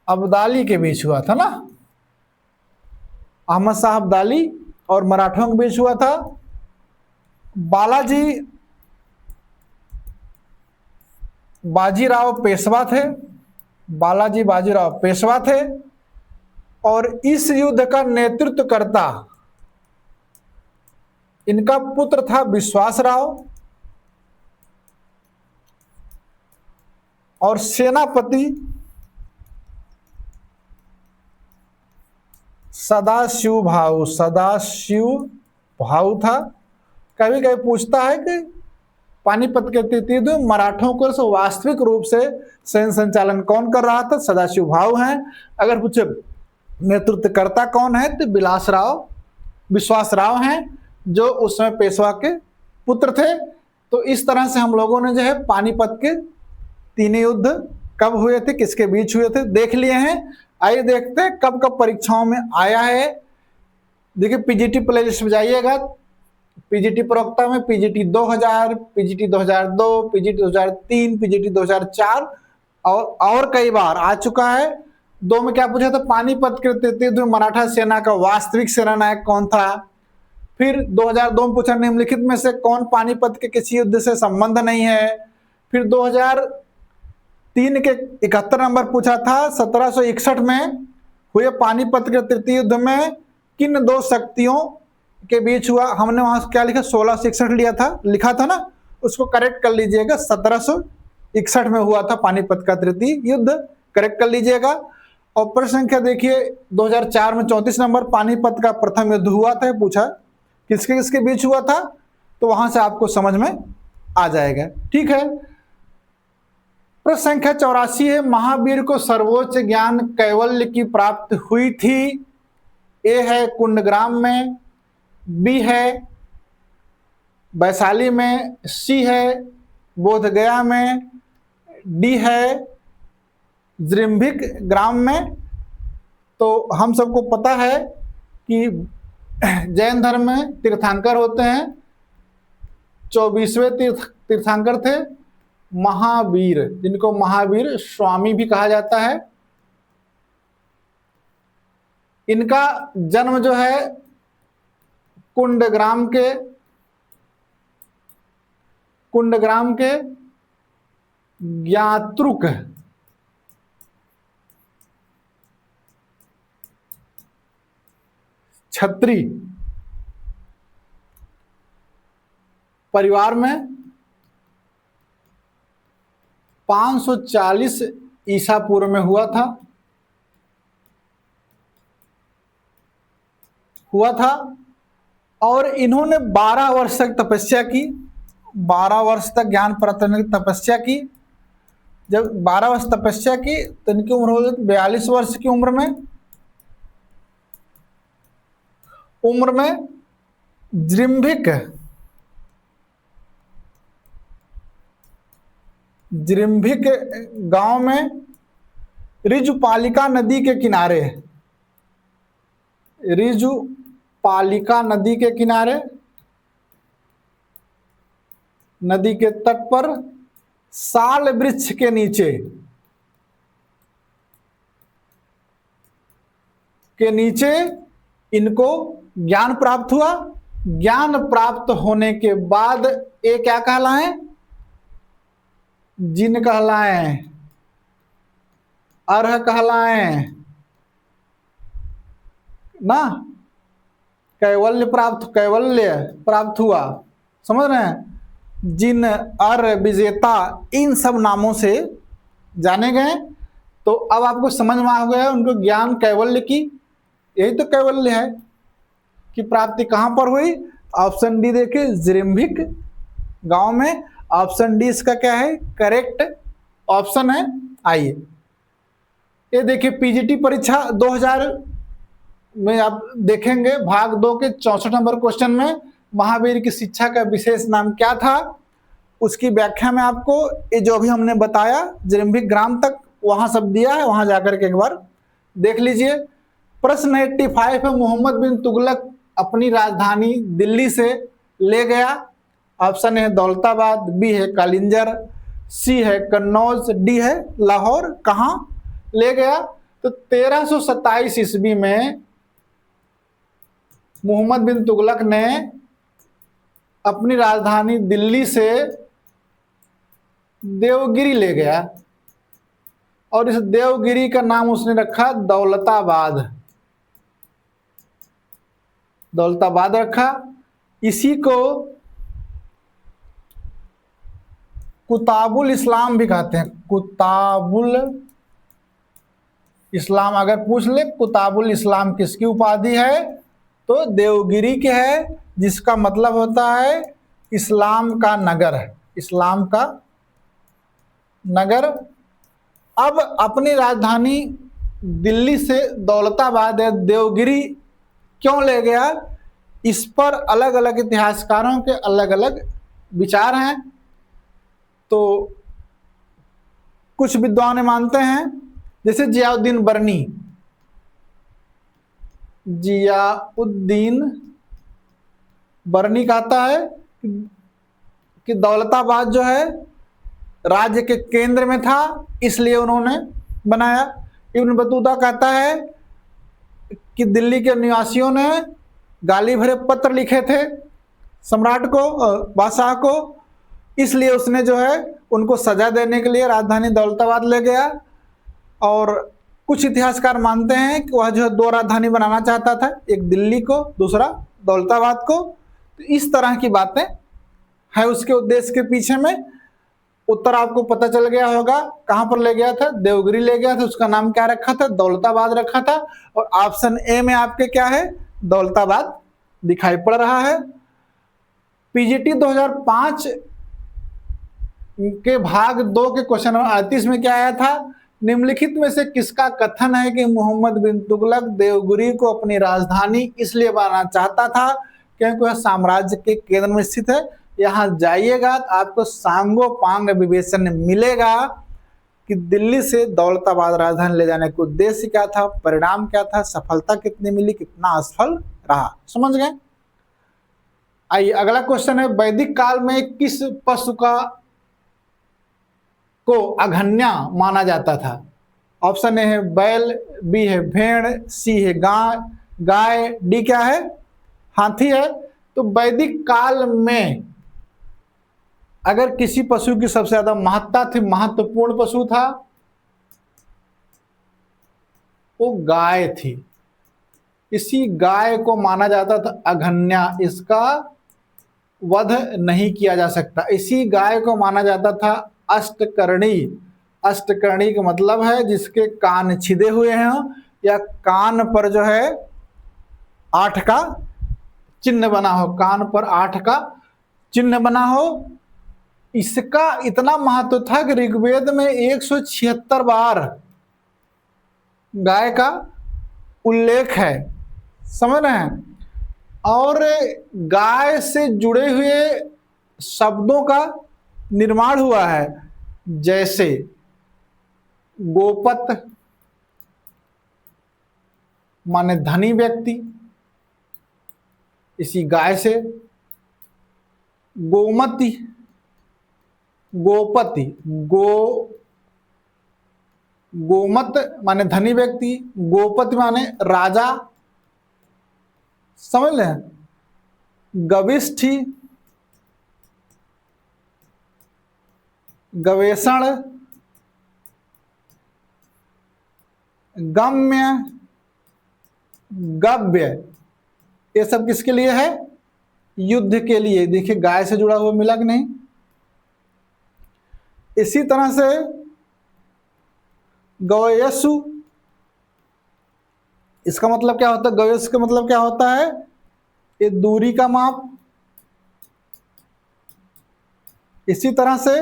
Speaker 1: अब्दाली के बीच हुआ था ना। अहमद शाह अब्दाली और मराठों के बीच हुआ था। बाजीराव पेशवा थे। बाजीराव पेशवा थे। और इस युद्ध का नेतृत्व करता इनका पुत्र था विश्वासराव, और सेनापति सदाशिव भाऊ था। कभी कभी पूछता है कि पानीपत के तृतीय युद्ध मराठों को वास्तविक रूप से सैन्य संचालन कौन कर रहा था? सदाशिव भाऊ हैं। अगर पूछे नेतृत्वकर्ता कौन है, तो विश्वासराव हैं, जो उस समय पेशवा के पुत्र थे। तो इस तरह से हम लोगों ने जो है पानीपत के तीन युद्ध कब हुए थे, किसके बीच हुए थे, देख लिए हैं। आइए देखते हैं कब कब परीक्षाओं में आया है। देखिए पीजीटी प्लेलिस्ट में जाइएगा, पीजीटी प्रवक्ता में पीजीटी 2000, पीजीटी 2002, पीजीटी 2003, पीजीटी 2004 और कई बार आ चुका है। 2 में क्या पूछा था? पानीपत के तृतीय युद्ध में मराठा सेना का वास्तविक सेनानायक कौन था। फिर 2002 में पूछा निम्नलिखित में से कौन पानीपत के किसी युद्ध से संबंध नहीं है। फिर 2003 के 71 नंबर पूछा था 1761 में हुए पानीपत के तृतीय युद्ध में किन 2 शक्तियों के बीच हुआ। हमने वहां क्या लिखा? 1661 लिखा था ना, उसको करेक्ट कर लीजिएगा। 1761 में हुआ था पानीपत का तृतीय युद्ध, करेक्ट कर लीजिएगा। और प्रश्न संख्या देखिए 2004 में 34 नंबर पानीपत का प्रथम युद्ध हुआ था, पूछा किसके किसके बीच हुआ था, तो वहां से आपको समझ में आ जाएगा। ठीक है। प्रश्न संख्या 84 है, महावीर को सर्वोच्च ज्ञान कैवल्य की प्राप्ति हुई थी। ए है कुंडग्राम में, बी है वैशाली में, सी है बोधगया में, डी है जृंभिक ग्राम में। तो हम सबको पता है कि जैन धर्म में तीर्थंकर होते हैं, 24वें तीर्थंकर थे महावीर, जिनको महावीर स्वामी भी कहा जाता है। इनका जन्म जो है कुंडग्राम के ज्ञातृक छत्री परिवार में 540 ईसा पूर्व में हुआ था और इन्होंने 12 वर्ष तक तपस्या की, 12 वर्ष तक ज्ञान प्राप्त करने की तपस्या की। जब 12 वर्ष तपस्या की तो इनकी उम्र हो गई 42 वर्ष की उम्र में जृंभिक जिरिम्भिक गांव में रिजुपालिका नदी के किनारे, रिजुपालिका नदी के किनारे, नदी के तट पर साल वृक्ष के नीचे, इनको ज्ञान प्राप्त हुआ। ज्ञान प्राप्त होने के बाद ये क्या कहलाए? जिन कहलाए, अर्ह कहलाए ना। कैवल्य प्राप्त हुआ, समझ रहे हैं? जिन, अर्ह, विजेता, इन सब नामों से जाने गए। तो अब आपको समझ में आ गया उनको ज्ञान कैवल्य की, यही तो कैवल्य है कि प्राप्ति कहां पर हुई? ऑप्शन डी देखिए, जिरिम्भिक गांव में। ऑप्शन डी इसका क्या है? करेक्ट ऑप्शन है। आइए ये देखिए, पीजीटी परीक्षा 2000 में आप देखेंगे भाग 2 के 64 नंबर क्वेश्चन में महावीर की शिक्षा का विशेष नाम क्या था, उसकी व्याख्या में आपको ये जो भी हमने बताया जिरिम्भिक ग्राम तक वहां सब दिया है, वहां जाकर के एक बार देख लीजिए। प्रश्न 85 है, मोहम्मद बिन तुगलक अपनी राजधानी दिल्ली से ले गया। ऑप्शन है दौलताबाद, बी है कालिंजर, सी है कन्नौज, डी है लाहौर। कहां ले गया? तो 1327 ईस्वी में मोहम्मद बिन तुगलक ने अपनी राजधानी दिल्ली से देवगिरी ले गया और इस देवगिरी का नाम उसने रखा दौलताबाद, दौलताबाद रखा। इसी को कुताबुल इस्लाम भी कहते हैं। कुताबुल इस्लाम अगर पूछ ले कुताबुल इस्लाम किसकी उपाधि है, तो देवगिरी के है, जिसका मतलब होता है इस्लाम का नगर, इस्लाम का नगर। अब अपनी राजधानी दिल्ली से दौलताबाद या देवगिरी क्यों ले गया, इस पर अलग अलग इतिहासकारों के अलग अलग विचार हैं। तो कुछ विद्वान मानते हैं, जैसे जियाउद्दीन बर्नी, जियाउद्दीन बर्नी कहता है कि दौलताबाद जो है राज्य के केंद्र में था, इसलिए उन्होंने बनाया। इब्न बतूता कहता है कि दिल्ली के निवासियों ने गाली भरे पत्र लिखे थे सम्राट को, बादशाह को, इसलिए उसने जो है उनको सजा देने के लिए राजधानी दौलताबाद ले गया। और कुछ इतिहासकार मानते हैं कि वह जो है 2 राजधानी बनाना चाहता था, एक दिल्ली को, दूसरा दौलताबाद को। तो इस तरह की बातें है उसके उद्देश्य के पीछे में। उत्तर आपको पता चल गया होगा, कहां पर ले गया था? देवगिरी ले गया था। उसका नाम क्या रखा था? दौलताबाद रखा था। और ऑप्शन ए में आपके क्या है? दौलताबाद दिखाई पड़ रहा है। पीजीटी 2005 के भाग 2 के क्वेश्चन नंबर 38 में क्या आया था? निम्नलिखित में से किसका कथन है कि मोहम्मद बिन तुगलक देवगिरी को अपनी राजधानी इसलिए बनाना चाहता था क्योंकि वह साम्राज्य के केंद्र में स्थित है। यहां जाइएगा तो आपको सांगो पांग विवेचन मिलेगा कि दिल्ली से दौलताबाद राजधानी ले जाने का उद्देश्य क्या था, परिणाम क्या था, सफलता कितनी मिली, कितना असफल रहा। समझ गए? आइए अगला क्वेश्चन है, वैदिक काल में किस पशु को अघन्या माना जाता था? ऑप्शन ए है बैल, बी है भेड़, सी है गाय, डी क्या है? हाथी है। तो वैदिक काल में अगर किसी पशु की सबसे ज्यादा महत्ता थी, महत्वपूर्ण पशु था, वो गाय थी। इसी गाय को माना जाता था अघन्या, इसका वध नहीं किया जा सकता। इसी गाय को माना जाता था अष्टकर्णी। अष्टकर्णी का मतलब है जिसके कान छिदे हुए हैं या कान पर जो है 8 का चिन्ह बना हो, कान पर 8 का चिन्ह बना हो। इसका इतना महत्व था कि ऋग्वेद में 176 बार गाय का उल्लेख है। समझ रहे हैं? और गाय से जुड़े हुए शब्दों का निर्माण हुआ है। जैसे गोपत माने धनी व्यक्ति, इसी गाय से। गोमती, गोपति, गोमत माने धनी व्यक्ति, गोपति माने राजा, समझ लें। गविष्ठी, गवेषण, गम्य, गव्य, ये सब किसके लिए है? युद्ध के लिए। देखिए गाय से जुड़ा हुआ मिला कि नहीं। इसी तरह से गवयसु, इसका मतलब क्या होता है? गवयसु का मतलब क्या होता है? ये दूरी का माप। इसी तरह से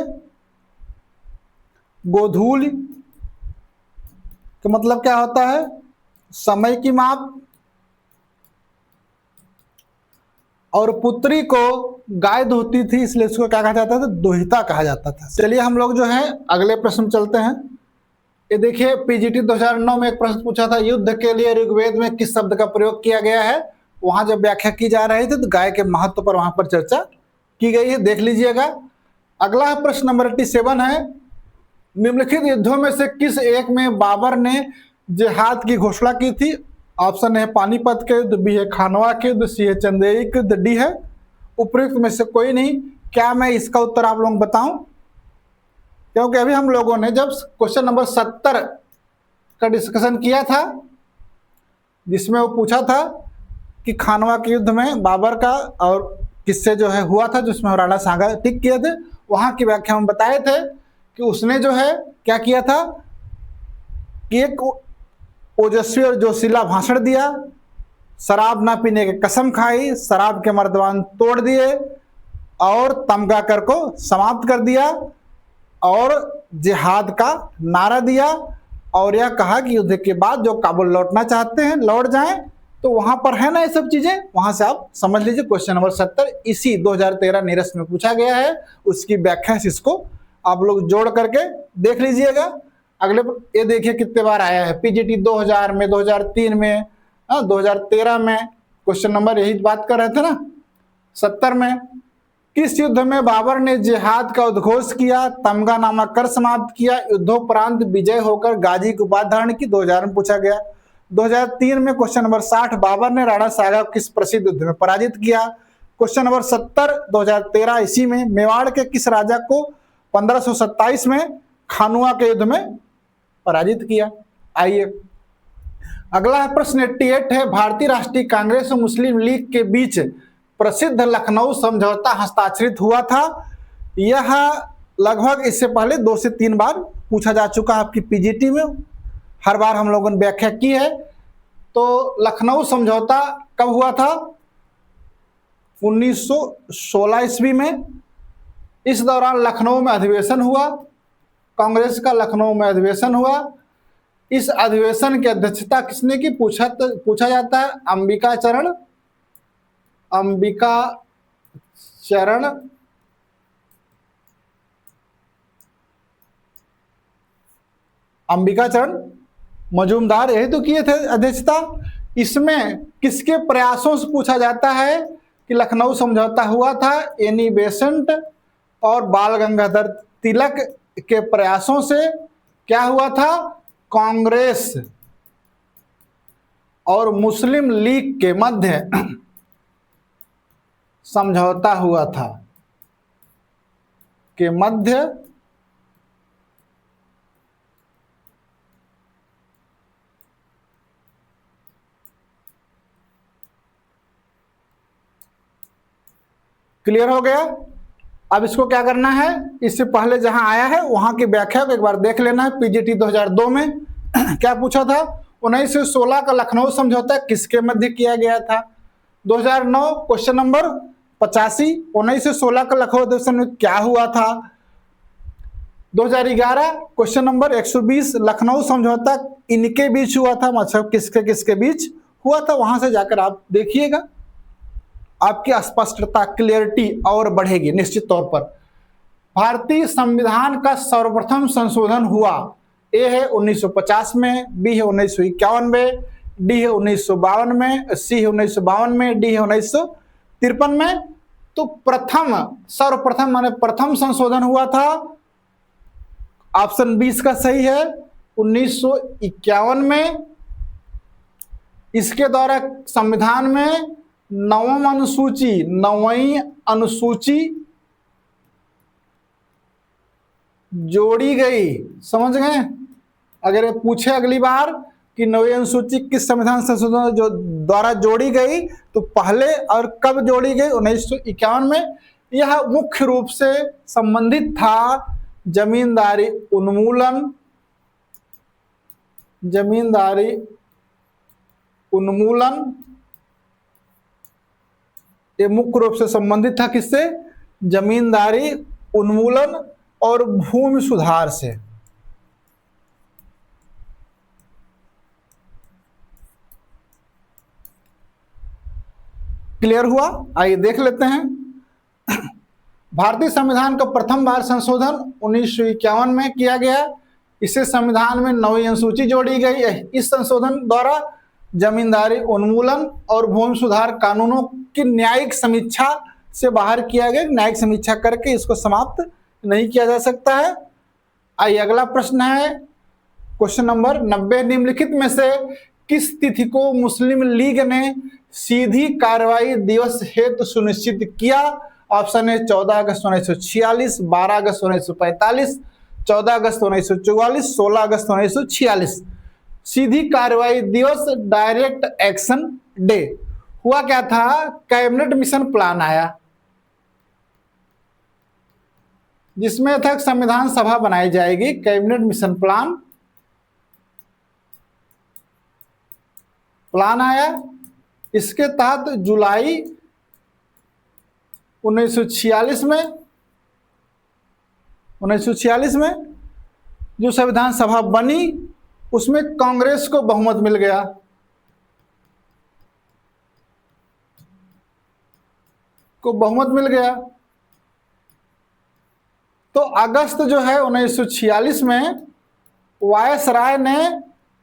Speaker 1: गोधूल का मतलब क्या होता है? समय की माप। और पुत्री को गाय धोती थी, इसलिए इसको क्या कहा जाता था? दोहिता कहा जाता था। चलिए हम लोग जो है अगले प्रश्न चलते हैं। ये देखिए पीजीटी 2009 में एक प्रश्न पूछा था, युद्ध के लिए ऋग्वेद में किस शब्द का प्रयोग किया गया है? वहां जब व्याख्या की जा रही थी तो गाय के महत्व पर वहां पर चर्चा की गई है, देख लीजिएगा। अगला प्रश्न नंबर 87 है, निम्नलिखित युद्धों में से किस एक में बाबर ने जिहाद की घोषणा की थी? ऑप्शन है पानीपत के युद्ध, बी है खानवा के युद्ध, सी है चंदेरी के युद्ध, डी है उपयुक्त में से कोई नहीं। क्या मैं इसका उत्तर आप लोगों को बताऊं? क्योंकि अभी हम लोगों ने जब क्वेश्चन नंबर 70 का डिस्कशन किया था, जिसमें वो पूछा था कि खानवा के युद्ध में बाबर का और किससे जो है हुआ था, जिसमें राणा सांगा टिक किए थे, वहां की व्याख्या हम बताए थे कि उसने जो है क्या किया था कि एक ओजस्वी और जोशीला भाषण दिया, शराब ना पीने की कसम खाई, शराब के मर्दवान तोड़ दिए और तमगाकर को समाप्त कर दिया और जिहाद का नारा दिया और यह कहा कि युद्ध के बाद जो काबुल लौटना चाहते हैं लौट जाएं। तो वहां पर है ना ये सब चीजें, वहां से आप समझ लीजिए। क्वेश्चन नंबर 70 इसी 2013 निरस्त में पूछा गया है, उसकी व्याख्या इसको आप लोग जोड़ करके देख लीजिएगा। अगले ये देखिए कितने बार आया है, पीजीटी 2000 में, 2003 में, 2013 में क्वेश्चन नंबर यही बात कर रहे थे ना। 70 में किस युद्ध में बाबर ने जिहाद का उद्घोष किया, तमगा नामा कर समाप्त किया, युद्धोपरांत विजय होकर गाजी की उपाधि धारण की? 2000 में पूछा गया। 2003 में क्वेश्चन नंबर 60, बाबर ने राणा सांगा को किस प्रसिद्ध युद्ध में पराजित किया? क्वेश्चन नंबर 70 2013 इसी में, मेवाड़ के किस राजा को 1527 में खानुआ के युद्ध में पराजित किया? आइए अगला प्रश्न 88 है, भारतीय राष्ट्रीय कांग्रेस और मुस्लिम लीग के बीच प्रसिद्ध लखनऊ समझौता हस्ताक्षरित हुआ था। यह लगभग इससे पहले 2 से 3 बार पूछा जा चुका है आपकी पीजीटी में, हर बार हम लोगों ने व्याख्या की है। तो लखनऊ समझौता कब हुआ था? 1916 ईस्वी में। इस दौरान लखनऊ में अधिवेशन हुआ, कांग्रेस का लखनऊ में अधिवेशन हुआ। इस अधिवेशन की अध्यक्षता किसने की? पूछा जाता है अंबिका चरण मजूमदार, यही तो किए थे अध्यक्षता। इसमें किसके प्रयासों से पूछा जाता है कि लखनऊ समझौता हुआ था? एनी बेसेंट और बाल गंगाधर तिलक के प्रयासों से क्या हुआ था? कांग्रेस और मुस्लिम लीग के मध्य समझौता हुआ था, के मध्य क्लियर हो गया। अब इसको क्या करना है, इससे पहले जहां आया है वहां की व्याख्या को एक बार देख लेना है। पीजीटी 2002 में क्या पूछा था? 1916 का लखनऊ समझौता किसके मध्य किया गया था? 2009 क्वेश्चन नंबर 85, 1916 का लखनऊ अधिवेशन में क्या हुआ था? 2011 क्वेश्चन नंबर 120, लखनऊ समझौता इनके बीच हुआ था, मतलब किसके किसके बीच हुआ था? वहां से जाकर आप देखिएगा, आपकी स्पष्टता क्लियरिटी और बढ़ेगी निश्चित तौर पर। भारतीय संविधान का सर्वप्रथम संशोधन हुआ? ए है 1950 में, बी है 1951 में, डी है 1952 में, सी है 1952 में, डी है 1953 में। तो प्रथम, सर्वप्रथम माने प्रथम संशोधन हुआ था, ऑप्शन 20 का सही है, 1951 में। इसके द्वारा संविधान में नौवीं अनुसूची जोड़ी गई। समझ गए? अगर ये पूछे अगली बार कि नौवीं अनुसूची किस संविधान संशोधन जो द्वारा जोड़ी गई, तो पहले और कब जोड़ी गई? 1951 में। यह मुख्य रूप से संबंधित था जमींदारी उन्मूलन, ये मुख्य रूप से संबंधित था किससे? जमींदारी उन्मूलन और भूमि सुधार से। क्लियर हुआ? आइए देख लेते हैं। भारतीय संविधान का प्रथम बार संशोधन 1951 में किया गया। इससे संविधान में नौवीं अनुसूची जोड़ी गई। इस संशोधन द्वारा जमींदारी उन्मूलन और भूमि सुधार कानूनों की न्यायिक समीक्षा से बाहर किया गया। न्यायिक समीक्षा करके इसको समाप्त नहीं किया जा सकता है। आइए अगला प्रश्न है क्वेश्चन नंबर 90। निम्नलिखित में से किस तिथि को मुस्लिम लीग ने सीधी कार्रवाई दिवस हेतु सुनिश्चित किया? ऑप्शन है 14 अगस्त 1946, 12 अगस्त 1945, 14 अगस्त 1944, 16 अगस्त 1946। सीधी कार्रवाई दिवस, डायरेक्ट एक्शन डे। हुआ क्या था? कैबिनेट मिशन प्लान आया, जिसमें तक संविधान सभा बनाई जाएगी। कैबिनेट मिशन प्लान आया। इसके तहत जुलाई 1946 में जो संविधान सभा बनी, उसमें कांग्रेस को बहुमत मिल गया। तो अगस्त जो है 1946 में वायसराय ने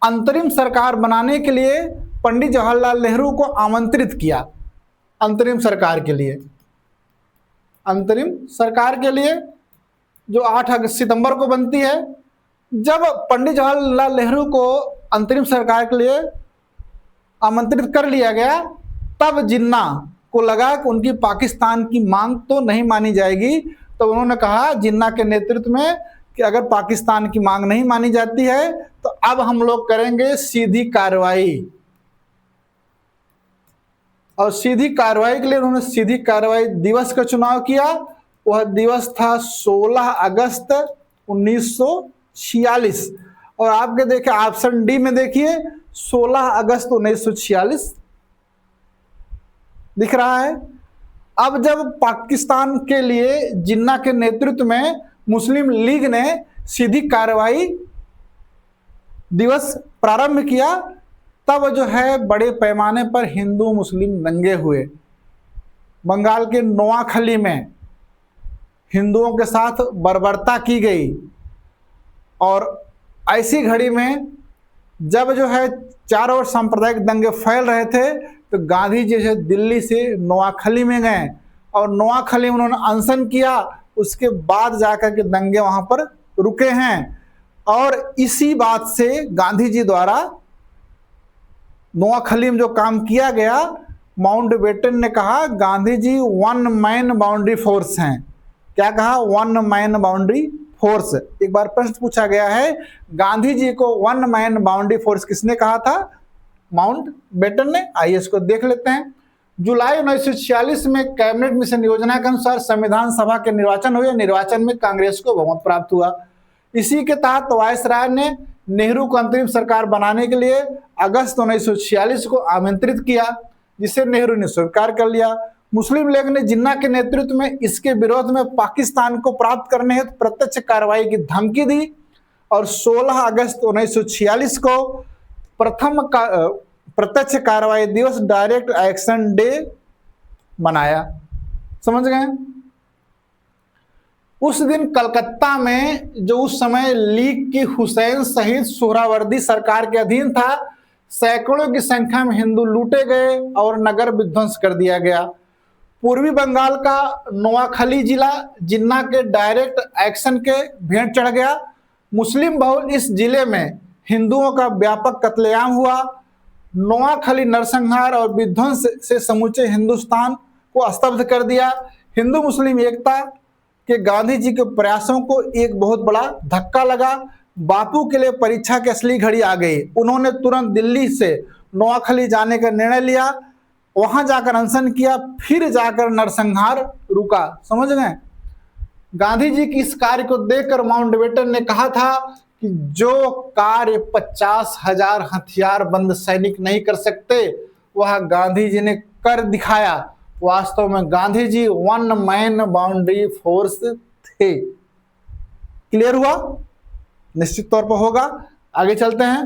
Speaker 1: अंतरिम सरकार बनाने के लिए पंडित जवाहरलाल नेहरू को आमंत्रित किया। अंतरिम सरकार के लिए जो 8 सितंबर को बनती है। जब पंडित जवाहरलाल नेहरू को अंतरिम सरकार के लिए आमंत्रित कर लिया गया, तब जिन्ना को लगा कि उनकी पाकिस्तान की मांग तो नहीं मानी जाएगी। तो उन्होंने कहा जिन्ना के नेतृत्व में कि अगर पाकिस्तान की मांग नहीं मानी जाती है तो अब हम लोग करेंगे सीधी कार्रवाई। और सीधी कार्रवाई के लिए उन्होंने सीधी कार्रवाई दिवस का चुनाव किया। वह दिवस था 16 अगस्त 1946। और आपके देखे ऑप्शन डी में देखिए 16 अगस्त 1946 दिख रहा है। अब जब पाकिस्तान के लिए जिन्ना के नेतृत्व में मुस्लिम लीग ने सीधी कार्रवाई दिवस प्रारंभ किया, तब जो है बड़े पैमाने पर हिंदू मुस्लिम दंगे हुए। बंगाल के नोआखली में हिंदुओं के साथ बर्बरता की गई। और ऐसी घड़ी में जब जो है चारों ओर सांप्रदायिक दंगे फैल रहे थे, तो गांधी जी जो दिल्ली से नोआखली में गए और नोआखली में उन्होंने अनशन किया। उसके बाद जाकर के दंगे वहां पर रुके हैं। और इसी बात से गांधी जी द्वारा नोआखली में जो काम किया गया, माउंटबेटन ने कहा Gandhi ji 1 man boundary force हैं। क्या कहा? 1 मैन बाउंड्री फोर्स। एक बार प्रश्न पूछा गया है, गांधी जी को 1 मैन बाउंड्री फोर्स किसने कहा था? माउंटबेटन ने। आइए इसको देख लेते हैं। जुलाई 1946 में कैबिनेट मिशन योजना के अनुसार संविधान सभा के निर्वाचन हुए। निर्वाचन में कांग्रेस को बहुमत प्राप्त हुआ। इसी के तहत वायसराय ने नेहरू को अंतरिम सरकार बनाने के लिए अगस्त 1946 को आमंत्रित किया, जिसे नेहरू ने स्वीकार कर लिया। मुस्लिम लीग ने जिन्ना के नेतृत्व में इसके विरोध में पाकिस्तान को प्राप्त करने हेतु प्रत्यक्ष कार्रवाई की धमकी दी। और 16 अगस्त 1946 को प्रथम प्रत्यक्ष कार्रवाई दिवस, डायरेक्ट एक्शन डे मनाया। समझ गए? उस दिन कलकत्ता में जो उस समय लीग की हुसैन सहित सोहरावर्दी सरकार के अधीन था, सैकड़ों की संख्या में हिंदू लूटे गए और नगर विध्वंस कर दिया गया। पूर्वी बंगाल का नोआखली जिला जिन्ना के डायरेक्ट एक्शन के भेंट चढ़ गया। मुस्लिम बहुल इस जिले में हिंदुओं का व्यापक कत्लेआम हुआ। नोआखली नरसंहार और विध्वंस से समूचे हिंदुस्तान को स्तब्ध कर दिया। हिंदू मुस्लिम एकता के गांधी जी के प्रयासों को एक बहुत बड़ा धक्का लगा। बापू के लिए परीक्षा की असली घड़ी आ गई। उन्होंने तुरंत दिल्ली से नोआखली जाने का निर्णय लिया, वहां जाकर अनशन किया, फिर जाकर नरसंहार रुका। समझ गए? गांधी जी की इस कार्य को देखकर माउंटबेटन ने कहा था कि जो कार्य 50,000 हथियार बंद सैनिक नहीं कर सकते, वह गांधी जी ने कर दिखाया। वास्तव में Gandhi ji one man boundary force थे। क्लियर हुआ? निश्चित तौर पर होगा। आगे चलते हैं।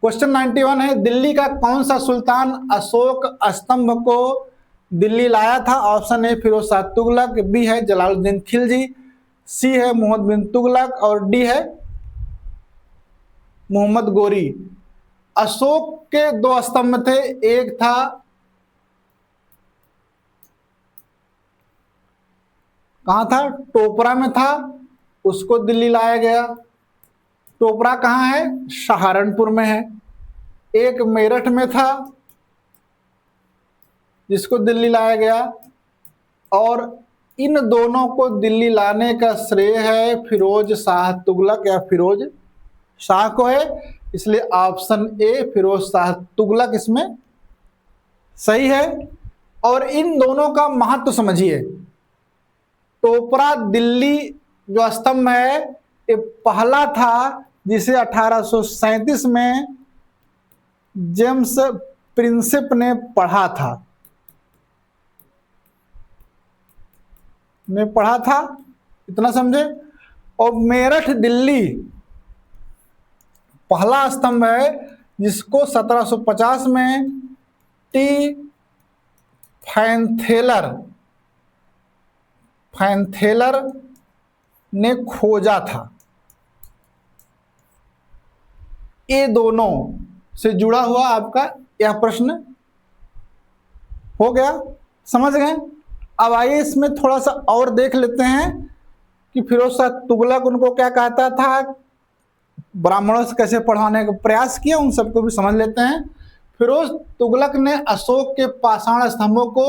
Speaker 1: क्वेश्चन 91 है, दिल्ली का कौन सा सुल्तान अशोक स्तंभ को दिल्ली लाया था? Option A Firoz Shah Tughlaq, B है जलालुद्दीन खिलजी, सी है मोहम्मद बिन तुगलक और डी है मोहम्मद गोरी। अशोक के दो स्तंभ थे, एक था कहां था? टोपरा में था, उसको दिल्ली लाया गया। टोपरा कहां है? सहारनपुर में है। एक मेरठ में था जिसको दिल्ली लाया गया। और इन दोनों को दिल्ली लाने का श्रेय है फिरोज शाह तुगलक या फिरोज शाह को है, इसलिए ऑप्शन ए फिरोज शाह तुगलक इसमें सही है। और इन दोनों का महत्व समझिए। टोपरा दिल्ली जो स्तंभ है, ये पहला था जिसे 1837 में जेम्स प्रिंसिप ने पढ़ा था। इतना समझे? और मेरठ दिल्ली पहला स्तंभ है जिसको 1750 में टी फैनथेलर ने खोजा था। ये दोनों से जुड़ा हुआ आपका यह प्रश्न हो गया। समझ गए? अब आइए इसमें थोड़ा सा और देख लेते हैं कि फिरोज शाह तुगलक उनको क्या कहता था, ब्राह्मणों से कैसे पढ़ाने का प्रयास किया, उन सबको भी समझ लेते हैं। फिरोज तुगलक ने अशोक के पाषाण स्तंभों को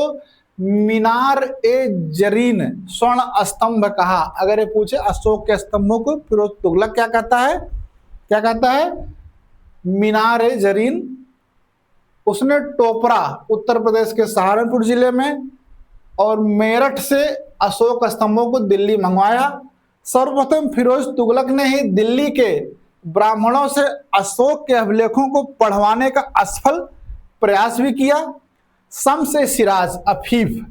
Speaker 1: मीनार ए जरीन स्वर्ण स्तंभ कहा। अगर ये पूछे अशोक के स्तंभों को फिरोज तुगलक क्या कहता है? मीनार ए जरीन। उसने टोपरा उत्तर प्रदेश के सहारनपुर जिले में और मेरठ से अशोक स्तंभों को दिल्ली मंगवाया। सर्वप्रथम फिरोज तुगलक ने ही दिल्ली के ब्राह्मणों से अशोक के अभिलेखों को पढ़वाने का असफल प्रयास भी किया। शम्स ए सिराज अफीफ,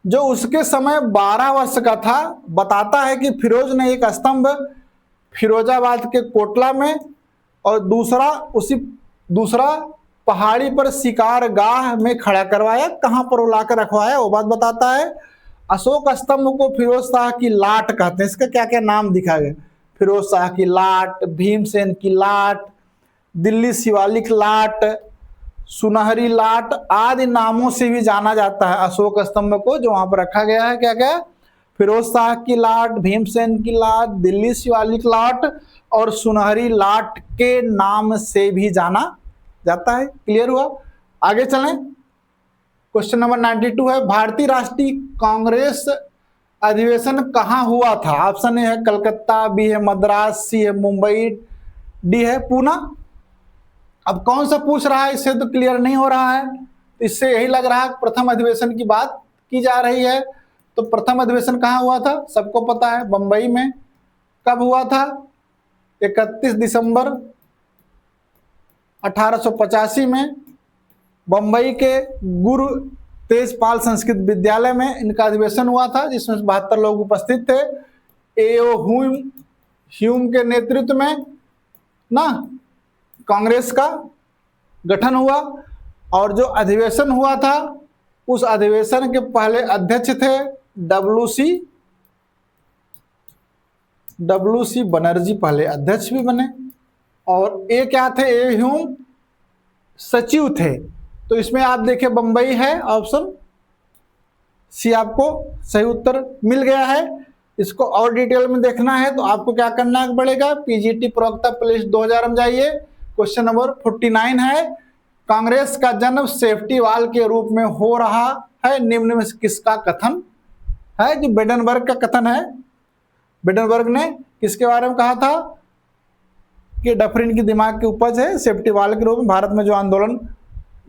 Speaker 1: जो उसके समय 12 वर्ष का था, बताता है कि फिरोज ने एक स्तंभ फिरोजाबाद के कोटला में और दूसरा पहाड़ी पर शिकार गाह में खड़ा करवाया। कहां पर वो लाकर रखवाया वो बात बताता है। अशोक स्तंभ को फिरोज शाह की लाट कहते हैं। इसका क्या क्या नाम दिखा गया? फिरोज शाह की लाट, भीमसेन की लाट, दिल्ली शिवालिक लाट, सुनहरी लाट आदि नामों से भी जाना जाता है अशोक स्तंभ को जो वहां पर रखा गया है। क्या क्या? फिरोज शाह की लाट, भीमसेन की लाट, दिल्ली शिवालिक लाट और सुनहरी लाट के नाम से भी जाना जाता है। क्लियर हुआ? आगे चलें। क्वेश्चन नंबर 92 है, भारतीय राष्ट्रीय कांग्रेस अधिवेशन कहां हुआ था? ऑप्शन ए है कलकत्ता, बी है मद्रास, सी है मुंबई, डी है पूना। अब कौन सा पूछ रहा है इससे तो क्लियर नहीं हो रहा है। इससे यही लग रहा है प्रथम अधिवेशन की बात की जा रही है। तो प्रथम अधिवेशन कहां हुआ था? सबको पता है, बंबई में। कब हुआ था? 31 दिसंबर 1885 में बंबई के गुरु तेजपाल संस्कृत विद्यालय में इनका अधिवेशन हुआ था, जिसमें 72 लोग उपस्थित थे। एओ ह्यूम के नेतृत्व में ना कांग्रेस का गठन हुआ। और जो अधिवेशन हुआ था उस अधिवेशन के पहले अध्यक्ष थे डब्ल्यू सी बनर्जी पहले अध्यक्ष भी बने, और ए क्या थे, ए ह्यूम सचिव थे। तो इसमें आप देखिए बंबई है, ऑप्शन सी आपको सही उत्तर मिल गया है। इसको और डिटेल में देखना है तो आपको क्या करना पड़ेगा, पीजीटी प्रवक्ता प्लेलिस्ट 2000 में जाइए। क्वेश्चन नंबर 49 है, कांग्रेस का जन्म सेफ्टी वाल के रूप में हो रहा है, निम्न में से किसका कथन है? जो बेडनबर्ग का कथन है। बेडनबर्ग ने किसके बारे में कहा था कि डफरिन की दिमाग की उपज है, सेफ्टी वाल के रूप में भारत में जो आंदोलन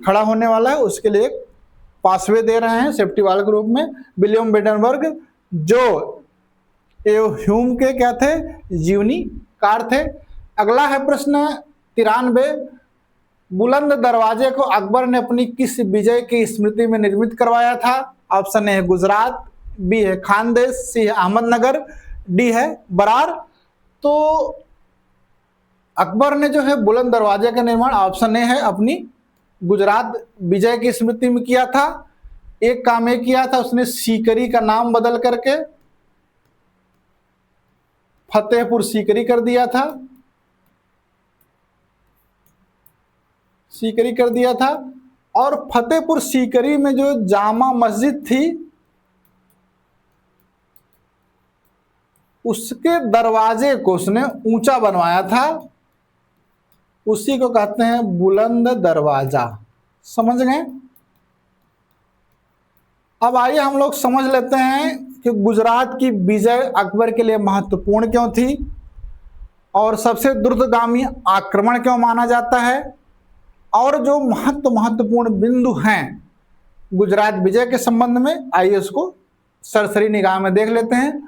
Speaker 1: खड़ा होने वाला है उसके लिए एक पासवे दे रहे हैं सेफ्टी वाल के रूप में। विलियम बेडनबर्ग जो ह्यूम के क्या थे, जीवनीकार थे। अगला है प्रश्न 93, बुलंद दरवाजे को अकबर ने अपनी किस विजय की स्मृति में निर्मित करवाया था? ऑप्शन ए है गुजरात, बी है खानदेश, सी है अहमदनगर, डी है बरार। तो अकबर ने जो है बुलंद दरवाजे का निर्माण, ऑप्शन ए है, अपनी गुजरात विजय की स्मृति में किया था। एक काम ये किया था, उसने सीकरी का नाम बदल करके फतेहपुर सीकरी कर दिया था, सीकरी कर दिया था। और फतेहपुर सीकरी में जो जामा मस्जिद थी उसके दरवाजे को उसने ऊंचा बनवाया था, उसी को कहते हैं बुलंद दरवाजा। समझ गए? अब आइए हम लोग समझ लेते हैं कि गुजरात की विजय अकबर के लिए महत्वपूर्ण क्यों थी और सबसे द्रुतगामी आक्रमण क्यों माना जाता है, और जो महत्वपूर्ण बिंदु हैं गुजरात विजय के संबंध में, आइए उसको सरसरी निगाह में देख लेते हैं।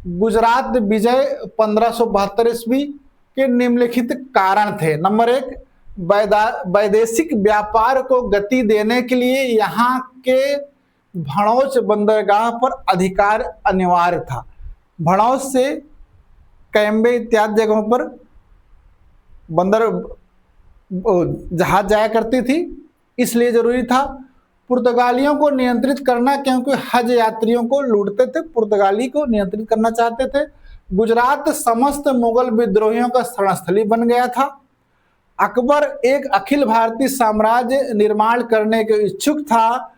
Speaker 1: गुजरात विजय 1572 ईस्वी के निम्नलिखित कारण थे। नंबर 1, वैदेशिक व्यापार को गति देने के लिए यहाँ के भड़ौच बंदरगाह पर अधिकार अनिवार्य था। भड़ौच से कैम्बे इत्यादि जगहों पर बंदर जहाज जाया करती थी, इसलिए जरूरी था। पुर्तगालियों को नियंत्रित करना, क्योंकि हज यात्रियों को लूटते थे, पुर्तगाली को नियंत्रित करना चाहते थे। गुजरात समस्त मुगल विद्रोहियों का शरणस्थली बन गया था। अकबर एक अखिल भारतीय साम्राज्य निर्माण करने के इच्छुक था,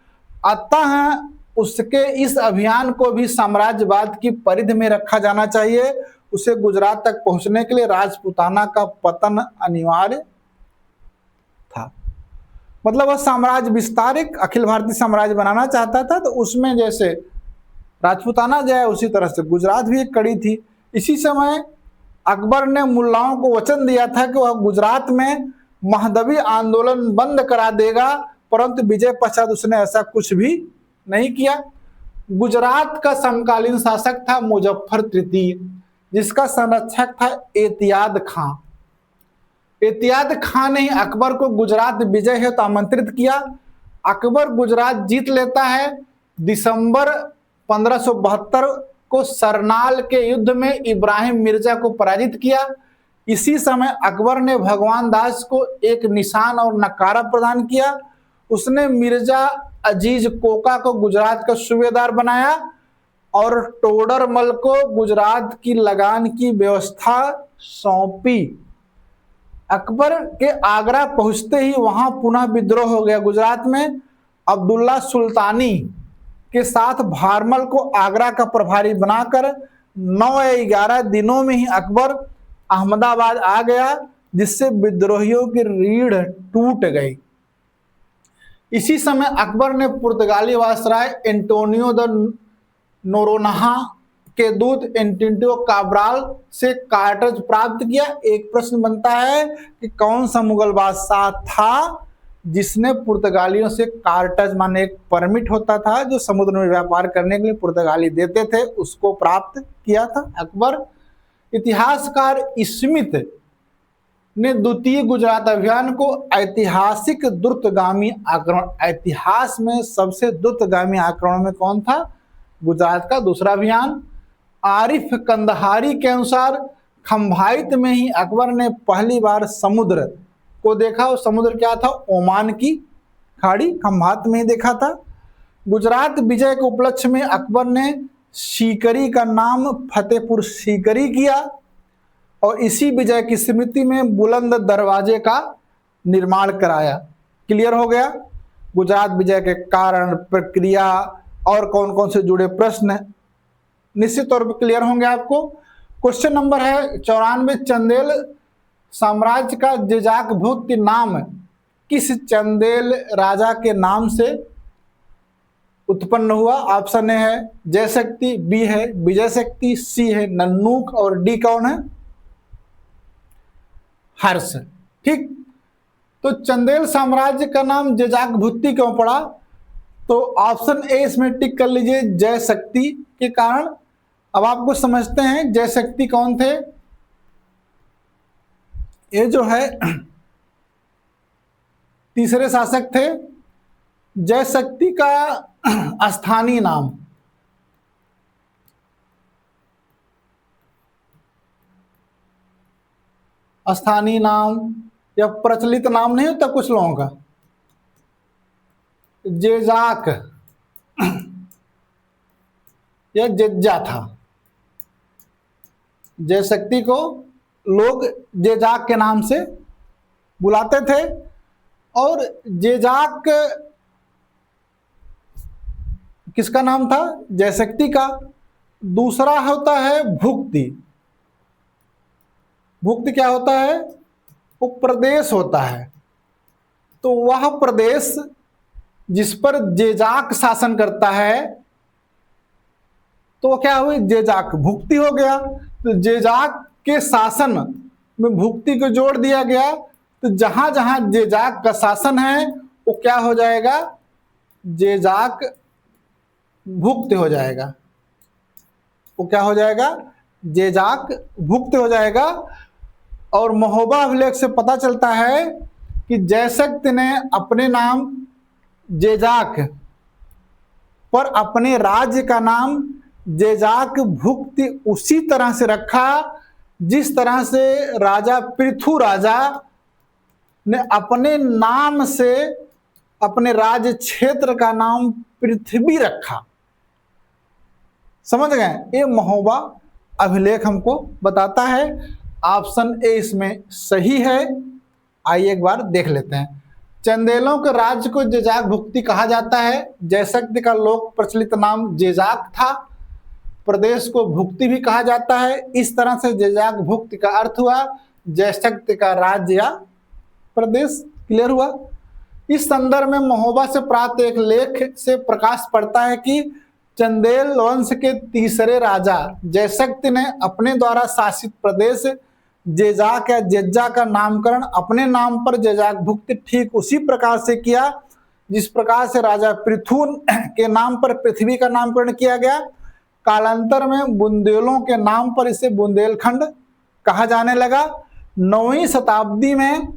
Speaker 1: अतः उसके इस अभियान को भी साम्राज्यवाद की परिधि में रखा जाना चाहिए। उसे गुजरात तक पहुंचने के लिए राजपूताना का पतन अनिवार्य था। मतलब वह साम्राज्य विस्तार, एक अखिल भारतीय साम्राज्य बनाना चाहता था, तो उसमें जैसे राजपूताना जाए उसी तरह से गुजरात भी एक कड़ी थी। इसी समय अकबर ने मुल्लाओं को वचन दिया था कि वह गुजरात में महदवी आंदोलन बंद करा देगा, परंतु विजय पश्चात उसने ऐसा कुछ भी नहीं किया। गुजरात का समकालीन शासक था मुजफ्फर तृतीय, जिसका संरक्षक था एतियाद खां। एतियाद खां ने अकबर को गुजरात विजय हेतु आमंत्रित किया। अकबर गुजरात जीत लेता है। दिसंबर 1572 को सरनाल के युद्ध में इब्राहिम मिर्जा को पराजित किया। इसी समय अकबर ने भगवान दास को एक निशान और नकारा प्रदान किया। उसने मिर्जा अजीज कोका को गुजरात का सूबेदार बनाया और टोडरमल को गुजरात की लगान की व्यवस्था सौंपी। अकबर के आगरा पहुंचते ही वहां पुनः विद्रोह हो गया। गुजरात में अब्दुल्ला सुल्तानी के साथ भारमल को आगरा का प्रभारी बनाकर 9 या 11 दिनों में ही अकबर अहमदाबाद आ गया, जिससे विद्रोहियों की रीढ़ टूट गई। इसी समय अकबर ने पुर्तगाली वायसराय एंटोनियो द नोरोन्हा के दूत एंटिंटो काब्राल से कार्टज प्राप्त किया। एक प्रश्न बनता है कि कौन सा मुगल बादशाह था जिसने पुर्तगालियों से कार्टज, माने एक परमिट होता था जो समुद्र में व्यापार करने के लिए पुर्तगाली देते थे, उसको प्राप्त किया था? अकबर। इतिहासकार स्मिथ ने द्वितीय गुजरात अभियान को ऐतिहासिक द्रुतगामी आक्रमण, इतिहास में सबसे द्रुतगामी आक्रमण में कौन था? गुजरात का दूसरा अभियान। आरिफ कंदहारी के अनुसार खंभाइत में ही अकबर ने पहली बार समुद्र को देखा। और समुद्र क्या था? ओमान की खाड़ी, खंभात में ही देखा था। गुजरात विजय के उपलक्ष्य में अकबर ने सीकरी का नाम फतेहपुर सीकरी किया और इसी विजय की स्मृति में बुलंद दरवाजे का निर्माण कराया। क्लियर हो गया। गुजरात विजय के कारण, प्रक्रिया और कौन कौन से जुड़े प्रश्न निश्चित तौर पर क्लियर होंगे आपको। क्वेश्चन नंबर है 94, चंदेल साम्राज्य का जेजाक भुक्त नाम किस चंदेल राजा के नाम से उत्पन्न हुआ? ऑप्शन ए है जयशक्ति, बी है विजय शक्ति, सी है नन्नूक और डी कौन है? हर्ष। ठीक, तो चंदेल साम्राज्य का नाम जेजाक भुक्ति क्यों पड़ा? तो ऑप्शन ए इसमें टिक कर लीजिए, जय शक्ति के कारण। अब आपको समझते हैं जय शक्ति कौन थे। ये जो है तीसरे शासक थे। जय शक्ति का स्थानीय नाम या प्रचलित नाम नहीं होता कुछ लोगों का, जेजाक या जेज्जा था। जय शक्ति को लोग जेजाक के नाम से बुलाते थे। और जेजाक किसका नाम था? जय शक्ति का। दूसरा होता है भुक्ति। भुक्ति क्या होता है? वो प्रदेश होता है। तो वह प्रदेश जिस पर जेजाक शासन करता है तो क्या हुई? जेजाक भुक्ति हो गया। तो जेजाक के शासन में भुक्ति को जोड़ दिया गया। तो जहां जहां जेजाक का शासन है वो क्या हो जाएगा? जेजाक भुक्त हो जाएगा। वो क्या हो जाएगा? जेजाक भुक्त हो जाएगा। और महोबा अभिलेख से पता चलता है कि जयशक्ति ने अपने नाम जेजाक पर अपने राज्य का नाम जेजाक भुक्ति उसी तरह से रखा जिस तरह से राजा पृथु राजा ने अपने नाम से अपने राज्य क्षेत्र का नाम पृथ्वी रखा। समझ गए? ये महोबा अभिलेख हमको बताता है। ऑप्शन ए इसमें सही है। आइए एक बार देख लेते हैं। चंदेलों के राज्य को जेजाक भुक्ति कहा जाता है। जयशक्ति का लोक प्रचलित नाम जेजाक था। प्रदेश को भुक्ति भी कहा जाता है। इस तरह से जेजाक भुक्ति का अर्थ हुआ जयशक्ति का राज्य या प्रदेश। क्लियर हुआ? इस संदर्भ में महोबा से प्राप्त एक लेख से प्रकाश पड़ता है कि चंदेल वंश के तीसरे राजा जयशक्ति ने अपने द्वारा शासित प्रदेश जेजाक या जेज्जा का नामकरण अपने नाम पर जेजाक भुक्ति ठीक उसी प्रकार से किया जिस प्रकार से राजा पृथु के नाम पर पृथ्वी का नामकरण किया गया। कालांतर में बुंदेलों के नाम पर इसे बुंदेलखंड कहा जाने लगा। 9वीं शताब्दी में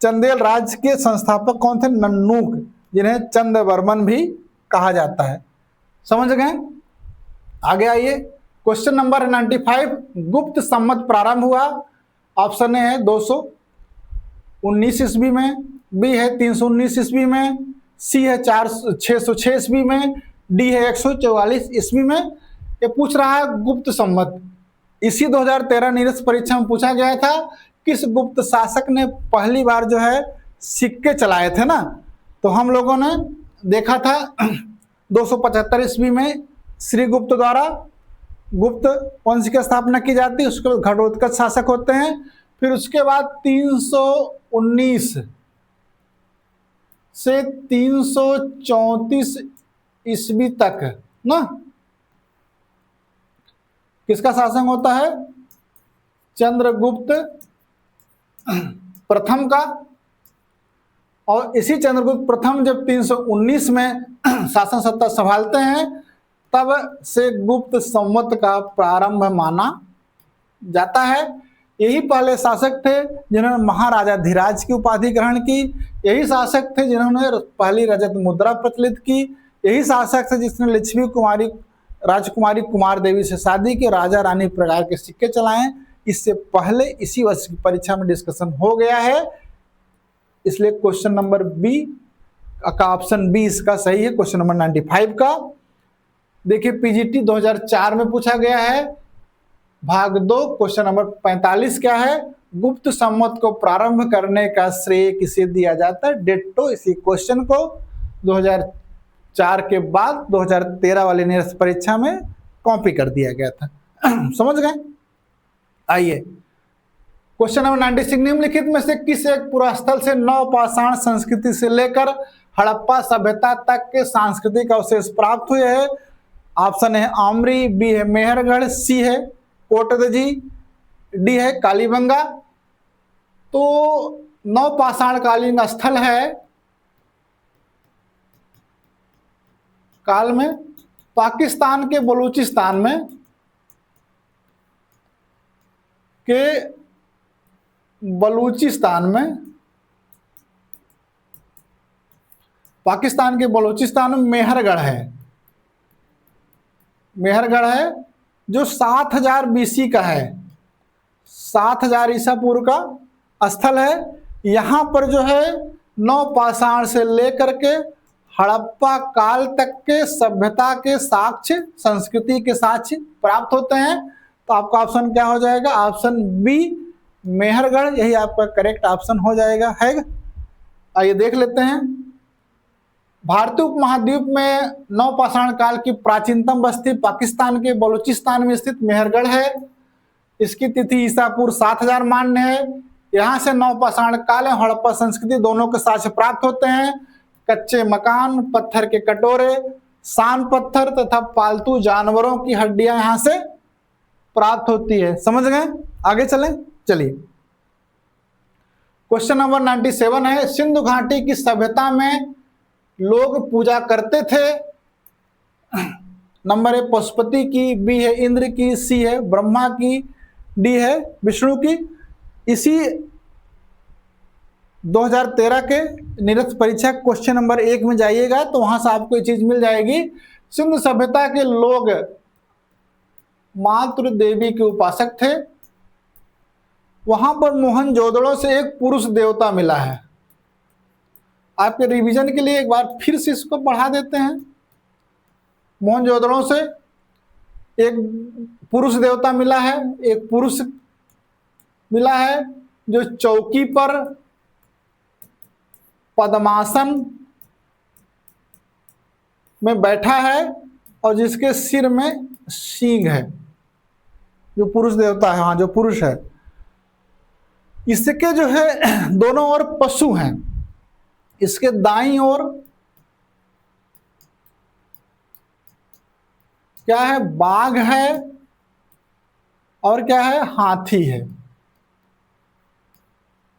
Speaker 1: चंदेल राज्य के संस्थापक कौन थे? नन्नूक, जिन्हें चंद्रवर्मन भी कहा जाता है। समझ गए? आगे आइए। क्वेश्चन नंबर 95, गुप्त संवत प्रारंभ हुआ। ऑप्शन ए है 219 ईस्वी में, बी है 319 ईस्वी में, सी है 606 ईस्वी में, डी है 144 ईस्वी में। ये पूछ रहा है गुप्त संवत। इसी 2013 नीरस परीक्षा में पूछा गया था किस गुप्त शासक ने पहली बार जो है सिक्के चलाए थे ना। तो हम लोगों ने देखा था 275 ईस्वी में श्रीगुप्त द्वारा गुप्त वंश की स्थापना की जाती है। उसके बाद घटोत्कच शासक होते हैं। फिर उसके बाद 319 से 334 ईस्वी तक ना किसका शासन होता है? चंद्रगुप्त प्रथम का। और इसी चंद्रगुप्त प्रथम जब 319 में शासन सत्ता संभालते हैं तब से गुप्त संवत का प्रारंभ माना जाता है। यही पहले शासक थे जिन्होंने महाराजा धीराज की उपाधि ग्रहण की। यही शासक थे जिन्होंने पहली रजत मुद्रा प्रचलित की। यही शासक थे जिसने लक्ष्मी कुमारी राजकुमारी कुमार देवी से शादी की, राजा रानी प्रकार के सिक्के चलाए। इससे पहले इसी वर्ष की परीक्षा में डिस्कशन हो गया है। इसलिए क्वेश्चन नंबर बी का ऑप्शन बी इसका सही है, क्वेश्चन नंबर 95 का। देखिए पीजीटी 2004 में पूछा गया है। भाग 2 क्वेश्चन नंबर 45 क्या है, गुप्त सम्मत को प्रारंभ करने का श्रेय किसे दिया जाता है। डिट्टो इसी क्वेश्चन को 2004 के बाद 2013 वाली निरस्त परीक्षा में कॉपी कर दिया गया था। समझ गए। आइए क्वेश्चन नंबर 96, निम्नलिखित में से किस एक पुरास्थल से नवपाषाण संस्कृति से लेकर हड़प्पा सभ्यता तक के सांस्कृतिक अवशेष प्राप्त हुए हैं। ऑप्शन है आमरी, बी है मेहरगढ़, सी है कोटदजी, डी है कालीबंगा। तो नवपाषाण कालीन स्थल है काल में पाकिस्तान के बलूचिस्तान में पाकिस्तान के बलूचिस्तान में मेहरगढ़ है जो 7000 बीसी का है, 7000 ईसा पूर्व का स्थल है। यहाँ पर जो है नवपाषाण से लेकर के हड़प्पा काल तक के सभ्यता के साक्ष्य, संस्कृति के साक्ष्य प्राप्त होते हैं। तो आपका ऑप्शन क्या हो जाएगा, ऑप्शन बी मेहरगढ़, यही आपका करेक्ट ऑप्शन हो जाएगा है। आइए देख लेते हैं। भारतीय उपमहाद्वीप में नवपाषाण काल की प्राचीनतम बस्ती पाकिस्तान के बलूचिस्तान में स्थित मेहरगढ़ है। इसकी तिथि ईसा पूर्व 7000 मान्य है। यहाँ से नवपाषाण काल और हड़प्पा संस्कृति दोनों के साक्ष्य प्राप्त होते हैं। कच्चे मकान, पत्थर के कटोरे, सान पत्थर तथा पालतू जानवरों की हड्डियां यहाँ से प्राप्त होती है। समझ गए। आगे चलें। चलिए क्वेश्चन नंबर 97 है, सिंधु घाटी की सभ्यता में लोग पूजा करते थे। नंबर है पशुपति की, बी है इंद्र की, सी है ब्रह्मा की, डी है विष्णु की। इसी 2013 के निरस्त परीक्षा क्वेश्चन नंबर 1 में जाइएगा तो वहां से आपको ये चीज मिल जाएगी। सिंधु सभ्यता के लोग मातृ देवी के उपासक थे। वहां पर मोहनजोदड़ो से एक पुरुष देवता मिला है। आपके रिवीजन के लिए एक बार फिर से इसको बढ़ा देते हैं। मोहनजोदड़ो से एक पुरुष देवता मिला है, एक पुरुष मिला है जो चौकी पर पद्मासन में बैठा है और जिसके सिर में सींग है, जो पुरुष देवता है। हाँ, जो पुरुष है। इसके जो है दोनों ओर पशु हैं। इसके दाईं ओर क्या है, बाघ है और क्या है, हाथी है।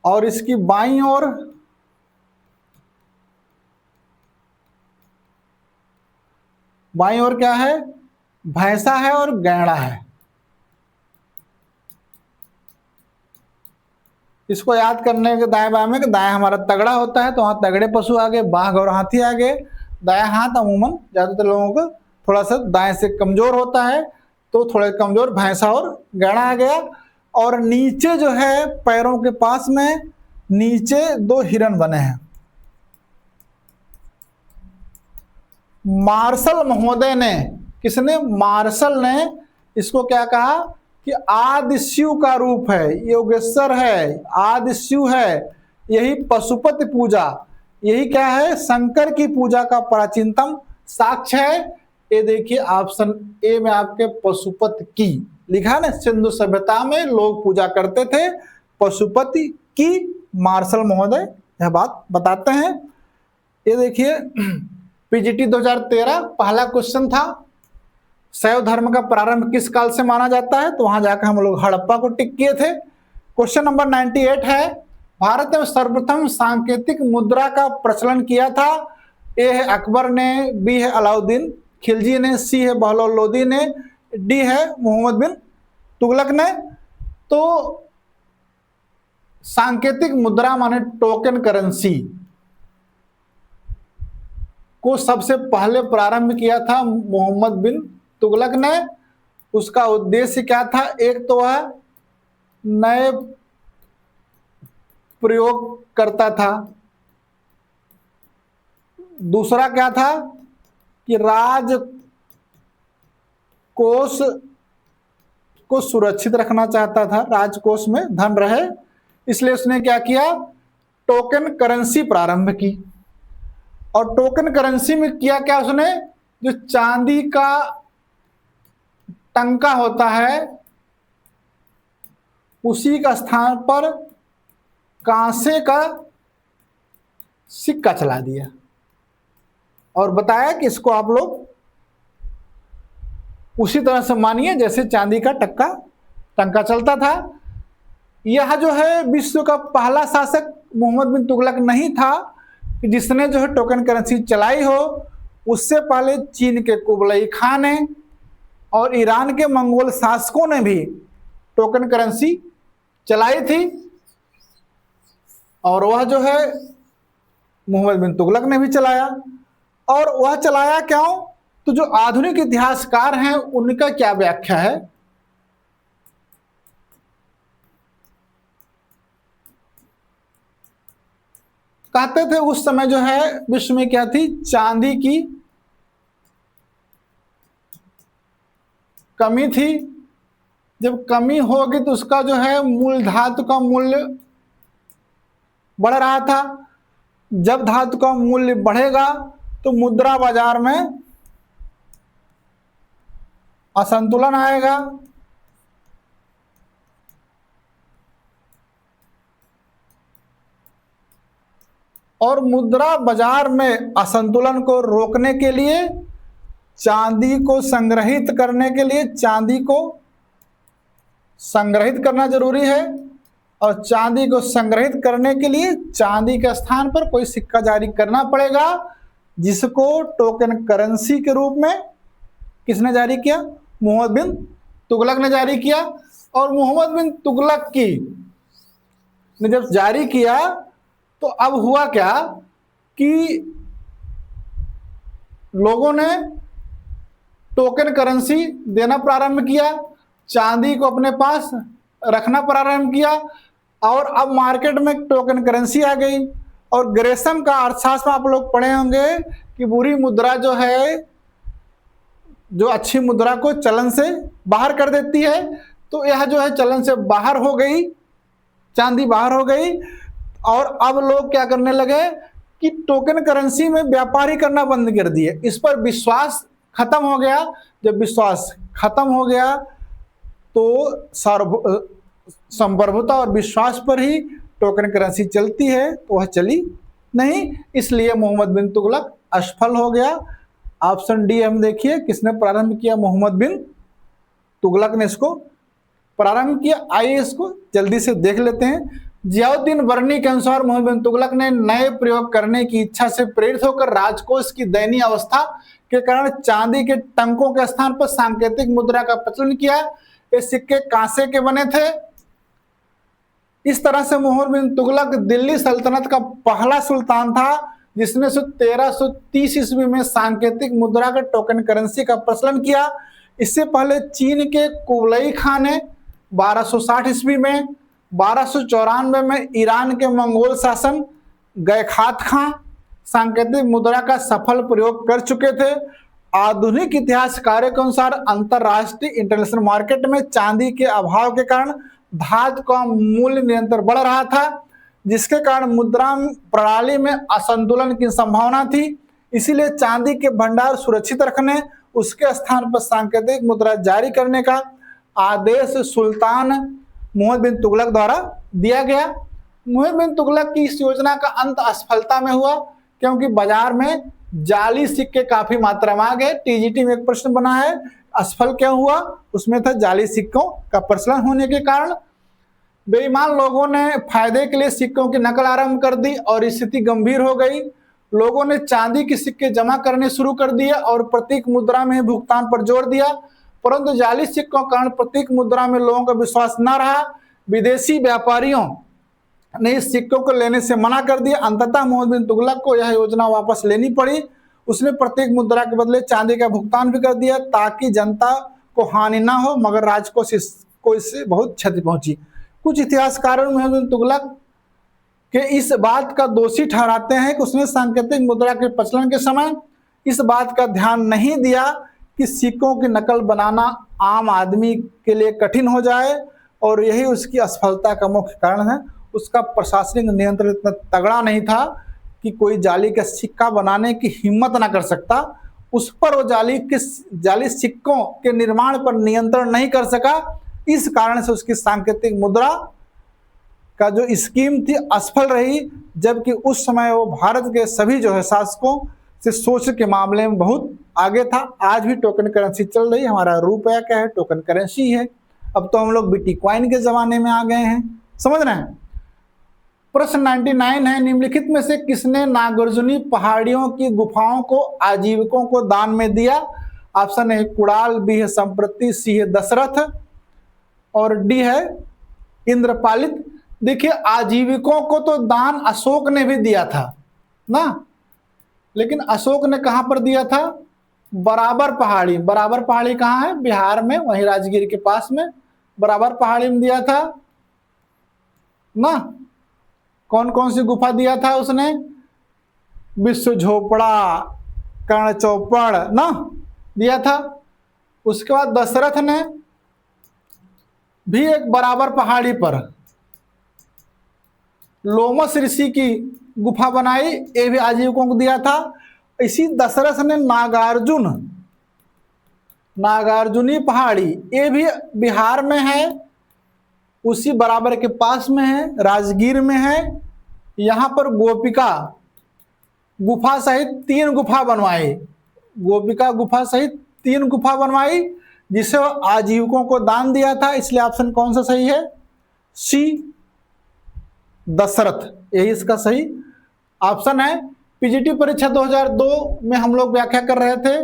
Speaker 1: और इसकी बाईं ओर क्या है, भैंसा है और गैंडा है। इसको याद करने के दाएं बाएं में कि दाएं हमारा तगड़ा होता है तो वहां तगड़े पशु आगे, बाघ और हाथी आगे। दायां हाथ अमूमन ज्यादातर लोगों को थोड़ा सा दाएं से कमजोर होता है तो थोड़े कमजोर भैंसा और गैंडा आ गया। और नीचे जो है पैरों के पास में नीचे 2 हिरण बने हैं। मार्शल महोदय ने, किसने, मार्शल ने इसको क्या कहा कि आदि शिव का रूप है, योगेश्वर है, आदि शिव है। यही पशुपति पूजा, यही क्या है, शंकर की पूजा का प्राचीनतम साक्ष्य है। ये देखिए ऑप्शन ए में आपके पशुपति की लिखा ना। सिंधु सभ्यता में लोग पूजा करते थे पशुपति की। मार्शल महोदय यह बात बताते हैं। ये देखिए पीजीटी 2013 पहला क्वेश्चन था, शैव धर्म का प्रारंभ किस काल से माना जाता है। तो वहां जाकर हम लोग हड़प्पा को टिक किए थे। क्वेश्चन नंबर 98 है, भारत में सर्वप्रथम सांकेतिक मुद्रा का प्रचलन किया था। ए है अकबर ने, बी है अलाउद्दीन खिलजी ने, सी है बहलोल लोदी ने, डी है मोहम्मद बिन तुगलक ने। तो सांकेतिक मुद्रा माने टोकन करेंसी को सबसे पहले प्रारंभ किया था मोहम्मद बिन तुगलक ने। उसका उद्देश्य क्या था, एक तो वह नए प्रयोग करता था दूसरा क्या था कि राजकोष को सुरक्षित रखना चाहता था, राजकोष में धन रहे, इसलिए उसने क्या किया, टोकन करेंसी प्रारंभ की। और टोकन करेंसी में किया क्या उसने, जो चांदी का टंका होता है उसी का स्थान पर कांसे का सिक्का चला दिया और बताया कि इसको आप लोग उसी तरह से मानिए जैसे चांदी का टंका चलता था। यह जो है विश्व का पहला शासक मोहम्मद बिन तुगलक नहीं था कि जिसने जो है टोकन करेंसी चलाई हो। उससे पहले चीन के कुबलई खान ने और ईरान के मंगोल शासकों ने भी टोकन करेंसी चलाई थी, और वह जो है मोहम्मद बिन तुगलक ने भी चलाया। और वह चलाया क्यों, तो जो आधुनिक इतिहासकार हैं उनका क्या व्याख्या है, कहते थे उस समय जो है विश्व में क्या थी, चांदी की कमी थी। जब कमी होगी तो उसका जो है मूल धातु का मूल्य बढ़ रहा था। जब धातु का मूल्य बढ़ेगा तो मुद्रा बाजार में असंतुलन आएगा। और मुद्रा बाजार में असंतुलन को रोकने के लिए, चांदी को संग्रहित करने के लिए, चांदी को संग्रहित करना जरूरी है। और चांदी को संग्रहित करने के लिए चांदी के स्थान पर कोई सिक्का जारी करना पड़ेगा, जिसको टोकन करेंसी के रूप में किसने जारी किया, मोहम्मद बिन तुगलक ने जारी किया। और मोहम्मद बिन तुगलक की ने जब जारी किया तो अब हुआ क्या कि लोगों ने टोकन करेंसी देना प्रारंभ किया, चांदी को अपने पास रखना प्रारंभ किया। और अब मार्केट में टोकन करेंसी आ गई। और ग्रेसम का अर्थशास्त्र आप लोग पढ़े होंगे कि बुरी मुद्रा जो है, जो अच्छी मुद्रा को चलन से बाहर कर देती है, तो यह जो है चलन से बाहर हो गई, चांदी बाहर हो गई। और अब लोग क्या करने लगे कि टोकन करेंसी में व्यापारी करना बंद कर दिए। इस पर विश्वास खत्म हो गया। जब विश्वास खत्म हो गया तो संप्रभुता और विश्वास पर ही टोकन करेंसी चलती है, तो वह चली नहीं। इसलिए मोहम्मद बिन तुगलक असफल हो गया। ऑप्शन डी हम देखिए, किसने प्रारंभ किया, मोहम्मद बिन तुगलक ने इसको प्रारंभ किया। आइए इसको जल्दी से देख लेते हैं। जियाउद्दीन बर्नी के अनुसार मोहम्मद बिन तुगलक ने नए प्रयोग करने की इच्छा से प्रेरित होकर राजकोष की दयनीय अवस्था के कारण चांदी के टंकों के स्थान पर सांकेतिक मुद्रा का प्रचलन किया। ये सिक्के कांसे के बने थे। इस तरह से मोहम्मद बिन तुगलक दिल्ली सल्तनत का पहला सुल्तान था जिसने 1330 ईस्वी में सांकेतिक मुद्रा का टोकन करेंसी का प्रचलन किया। इससे पहले चीन के कुबलई खान ने 1260 ईस्वी में, 1294 में ईरान के मंगोल शासन गैखात खां सांकेतिक मुद्रा का सफल प्रयोग कर चुके थे। आधुनिक इतिहासकारों के अनुसार अंतरराष्ट्रीय इंटरनेशनल मार्केट में चांदी के अभाव के कारण धातु का मूल्य निरंतर बढ़ रहा था, जिसके कारण मुद्रा प्रणाली में असंतुलन की संभावना थी। इसीलिए चांदी के भंडार सुरक्षित रखने, उसके स्थान पर सांकेतिक मुद्रा जारी करने का आदेश सुल्तान मोहम्मद बिन तुगलक द्वारा दिया गया। मोहम्मद बिन तुगलक की इस योजना का अंत असफलता में हुआ, क्योंकि बाजार में जाली सिक्के काफी मात्रा में आ गए। टीजीटी में एक प्रश्न बना है, असफल क्यों हुआ, उसमें था जाली सिक्कों का प्रचलन होने के कारण। बेईमान लोगों ने फायदे के लिए सिक्कों की नकल आरंभ कर दी और स्थिति गंभीर हो गई। लोगों ने चांदी के सिक्के जमा करने शुरू कर दिए और प्रतीक मुद्रा में भुगतान पर जोर दिया, परंतु जाली सिक्कों के कारण प्रतीक मुद्रा में लोगों का विश्वास न रहा। विदेशी व्यापारियों ने इस सिक्कों को लेने से मना कर दिया। अंततः मोहम्मद बिन तुगलक को यह योजना वापस लेनी पड़ी। उसने प्रतीक मुद्रा के बदले चांदी का भुगतान भी कर दिया ताकि जनता को हानि ना हो, मगर राजकोष को इससे बहुत क्षति पहुंची। कुछ इतिहासकारों ने मोहम्मद बिन तुगलक कि इस बात का दोषी ठहराते हैं कि उसने सांकेतिक मुद्रा के प्रचलन के समय इस बात का ध्यान नहीं दिया कि सिक्कों की नकल बनाना आम आदमी के लिए कठिन हो जाए और यही उसकी असफलता का मुख्य कारण है। उसका प्रशासनिक नियंत्रण इतना तगड़ा नहीं था कि कोई जाली का सिक्का बनाने की हिम्मत ना कर सकता। उस पर वो जाली सिक्कों के निर्माण पर नियंत्रण नहीं कर सका। इस कारण से उसकी सांकेतिक मुद्रा का जो स्कीम थी असफल रही, जबकि उस समय वो भारत के सभी जो है शासकों से सोच के मामले में बहुत आगे था। आज भी टोकन करेंसी चल रही है। हमारा रुपया क्या है? टोकन करेंसी है। अब तो हम लोग बिटकॉइन के जमाने में आ गए हैं, समझ रहे हैं। प्रश्न 99 है, निम्नलिखित में से किसने नागार्जुनी पहाड़ियों की गुफाओं को आजीविकों को दान में दिया? ऑप्शन ए कुणाल, बी है संप्रति, सी है दशरथ और डी है इंद्रपालित। देखिए आजीविकों को तो दान अशोक ने भी दिया था ना, लेकिन अशोक ने कहां पर दिया था? बराबर पहाड़ी। बराबर पहाड़ी कहाँ है? बिहार में, वहीं राजगीर के पास में बराबर पहाड़ी में दिया था ना। कौन कौन सी गुफा दिया था उसने? विश्व झोपड़ा, कर्ण चौपड़ ना दिया था। उसके बाद दशरथ ने भी एक बराबर पहाड़ी पर लोमस ऋषि की गुफा बनाई, ये भी आजीविकों को दिया था। इसी दशरथ ने नागार्जुनी पहाड़ी, ये भी बिहार में है, उसी बराबर के पास में है, राजगीर में है। यहाँ पर गोपिका गुफा सहित 3 गुफा बनवाई। गोपिका गुफा सहित 3 गुफा बनवाई जिसे आजीविकों को दान दिया था। इसलिए ऑप्शन कौन सा सही है? सी दशरथ, यही इसका सही ऑप्शन है। पीजीटी परीक्षा 2002 में हम लोग व्याख्या कर रहे थे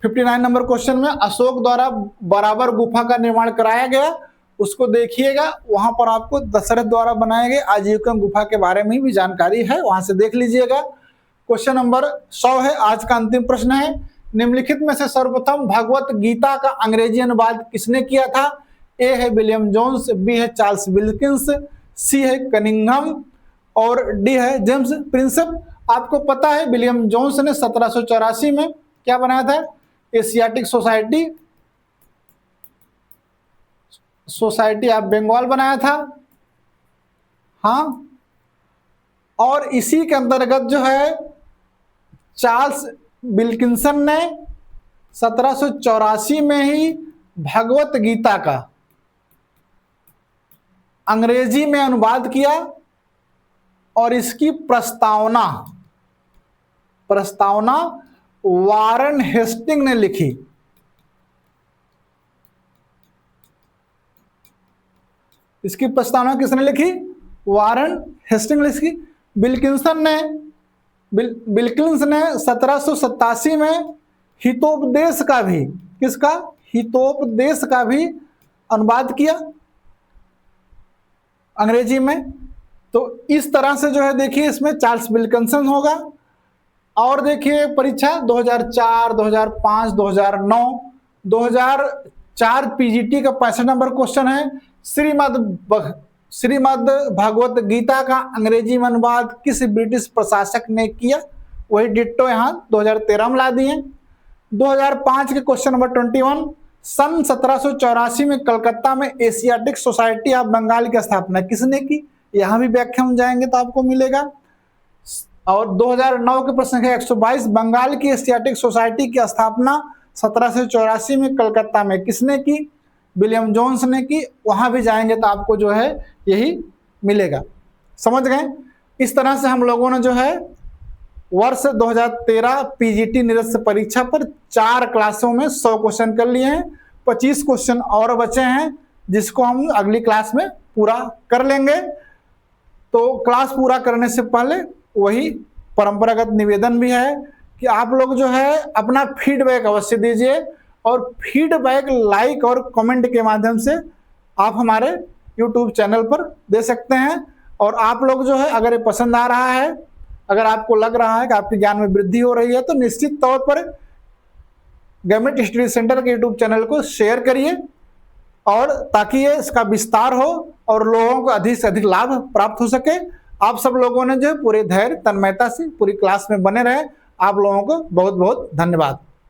Speaker 1: 59 नंबर क्वेश्चन में अशोक द्वारा बराबर गुफा का निर्माण कराया गया, उसको देखिएगा। वहां पर आपको दशरथ द्वारा बनाए गए आजीविका गुफा के बारे में भी जानकारी है, वहां से देख लीजिएगा। क्वेश्चन नंबर 100 है, आज का अंतिम प्रश्न है। निम्नलिखित में से सर्वप्रथम भगवत गीता का अंग्रेजी अनुवाद किसने किया था? ए है विलियम जोन्स, बी है चार्ल्स विल्किंस, सी है कनिंघम और डी है जेम्स प्रिंसेप। आपको पता है विलियम जोन्स ने 1784 में क्या बनाया था? एशियाटिक सोसाइटी ऑफ बंगाल बनाया था। हाँ, और इसी के अंतर्गत जो है चार्ल्स विल्किंसन ने 1784 में ही भगवत गीता का अंग्रेजी में अनुवाद किया और इसकी प्रस्तावना वारन हेस्टिंग ने लिखी। इसकी प्रस्तावना किसने लिखी? वारन हेस्टिंग ने लिखी। विल्किंस ने 1787 में हितोपदेश का भी, किसका? हितोपदेश का भी अनुवाद किया अंग्रेजी में। तो इस तरह से जो है देखिए इसमें चार्ल्स विल्किंसन होगा। और देखिए परीक्षा 2004, 2005, 2009, 2004 पीजीटी का 65 नंबर क्वेश्चन है, श्रीमद् भगवत गीता का अंग्रेजी में अनुवाद किस ब्रिटिश प्रशासक ने किया? वही डिट्टो यहाँ 2013 में ला दिए। 2005 के क्वेश्चन नंबर 21, सन 1784 में कलकत्ता में एशियाटिक सोसाइटी ऑफ बंगाल की स्थापना किसने की? यहाँ भी व्याख्या में जाएंगे तो आपको मिलेगा। और 2009 के प्रश्न संख्या 122, बंगाल की एशियाटिक सोसाइटी की स्थापना 1784 में कलकत्ता में किसने की? विलियम जोन्स ने की। वहां भी जाएंगे तो आपको जो है यही मिलेगा। समझ गए? इस तरह से हम लोगों ने जो है वर्ष 2013 पीजीटी निरस्त परीक्षा पर 4 क्लासों में 100 क्वेश्चन कर लिए हैं। 25 क्वेश्चन और बचे हैं जिसको हम अगली क्लास में पूरा कर लेंगे। तो क्लास पूरा करने से पहले वही परंपरागत निवेदन भी है कि आप लोग जो है अपना फीडबैक अवश्य दीजिए और फीडबैक लाइक और कमेंट के माध्यम से आप हमारे यूट्यूब चैनल पर दे सकते हैं। और आप लोग जो है अगर ये पसंद आ रहा है, अगर आपको लग रहा है कि आपके ज्ञान में वृद्धि हो रही है, तो निश्चित तौर पर गवर्नमेंट स्टडी सेंटर के यूट्यूब चैनल को शेयर करिए और ताकि ये इसका विस्तार हो और लोगों को अधिक से अधिक लाभ प्राप्त हो सके। आप सब लोगों ने जो है पूरे धैर्य तन्मयता से पूरी क्लास में बने रहे। आप लोगों को बहुत बहुत धन्यवाद।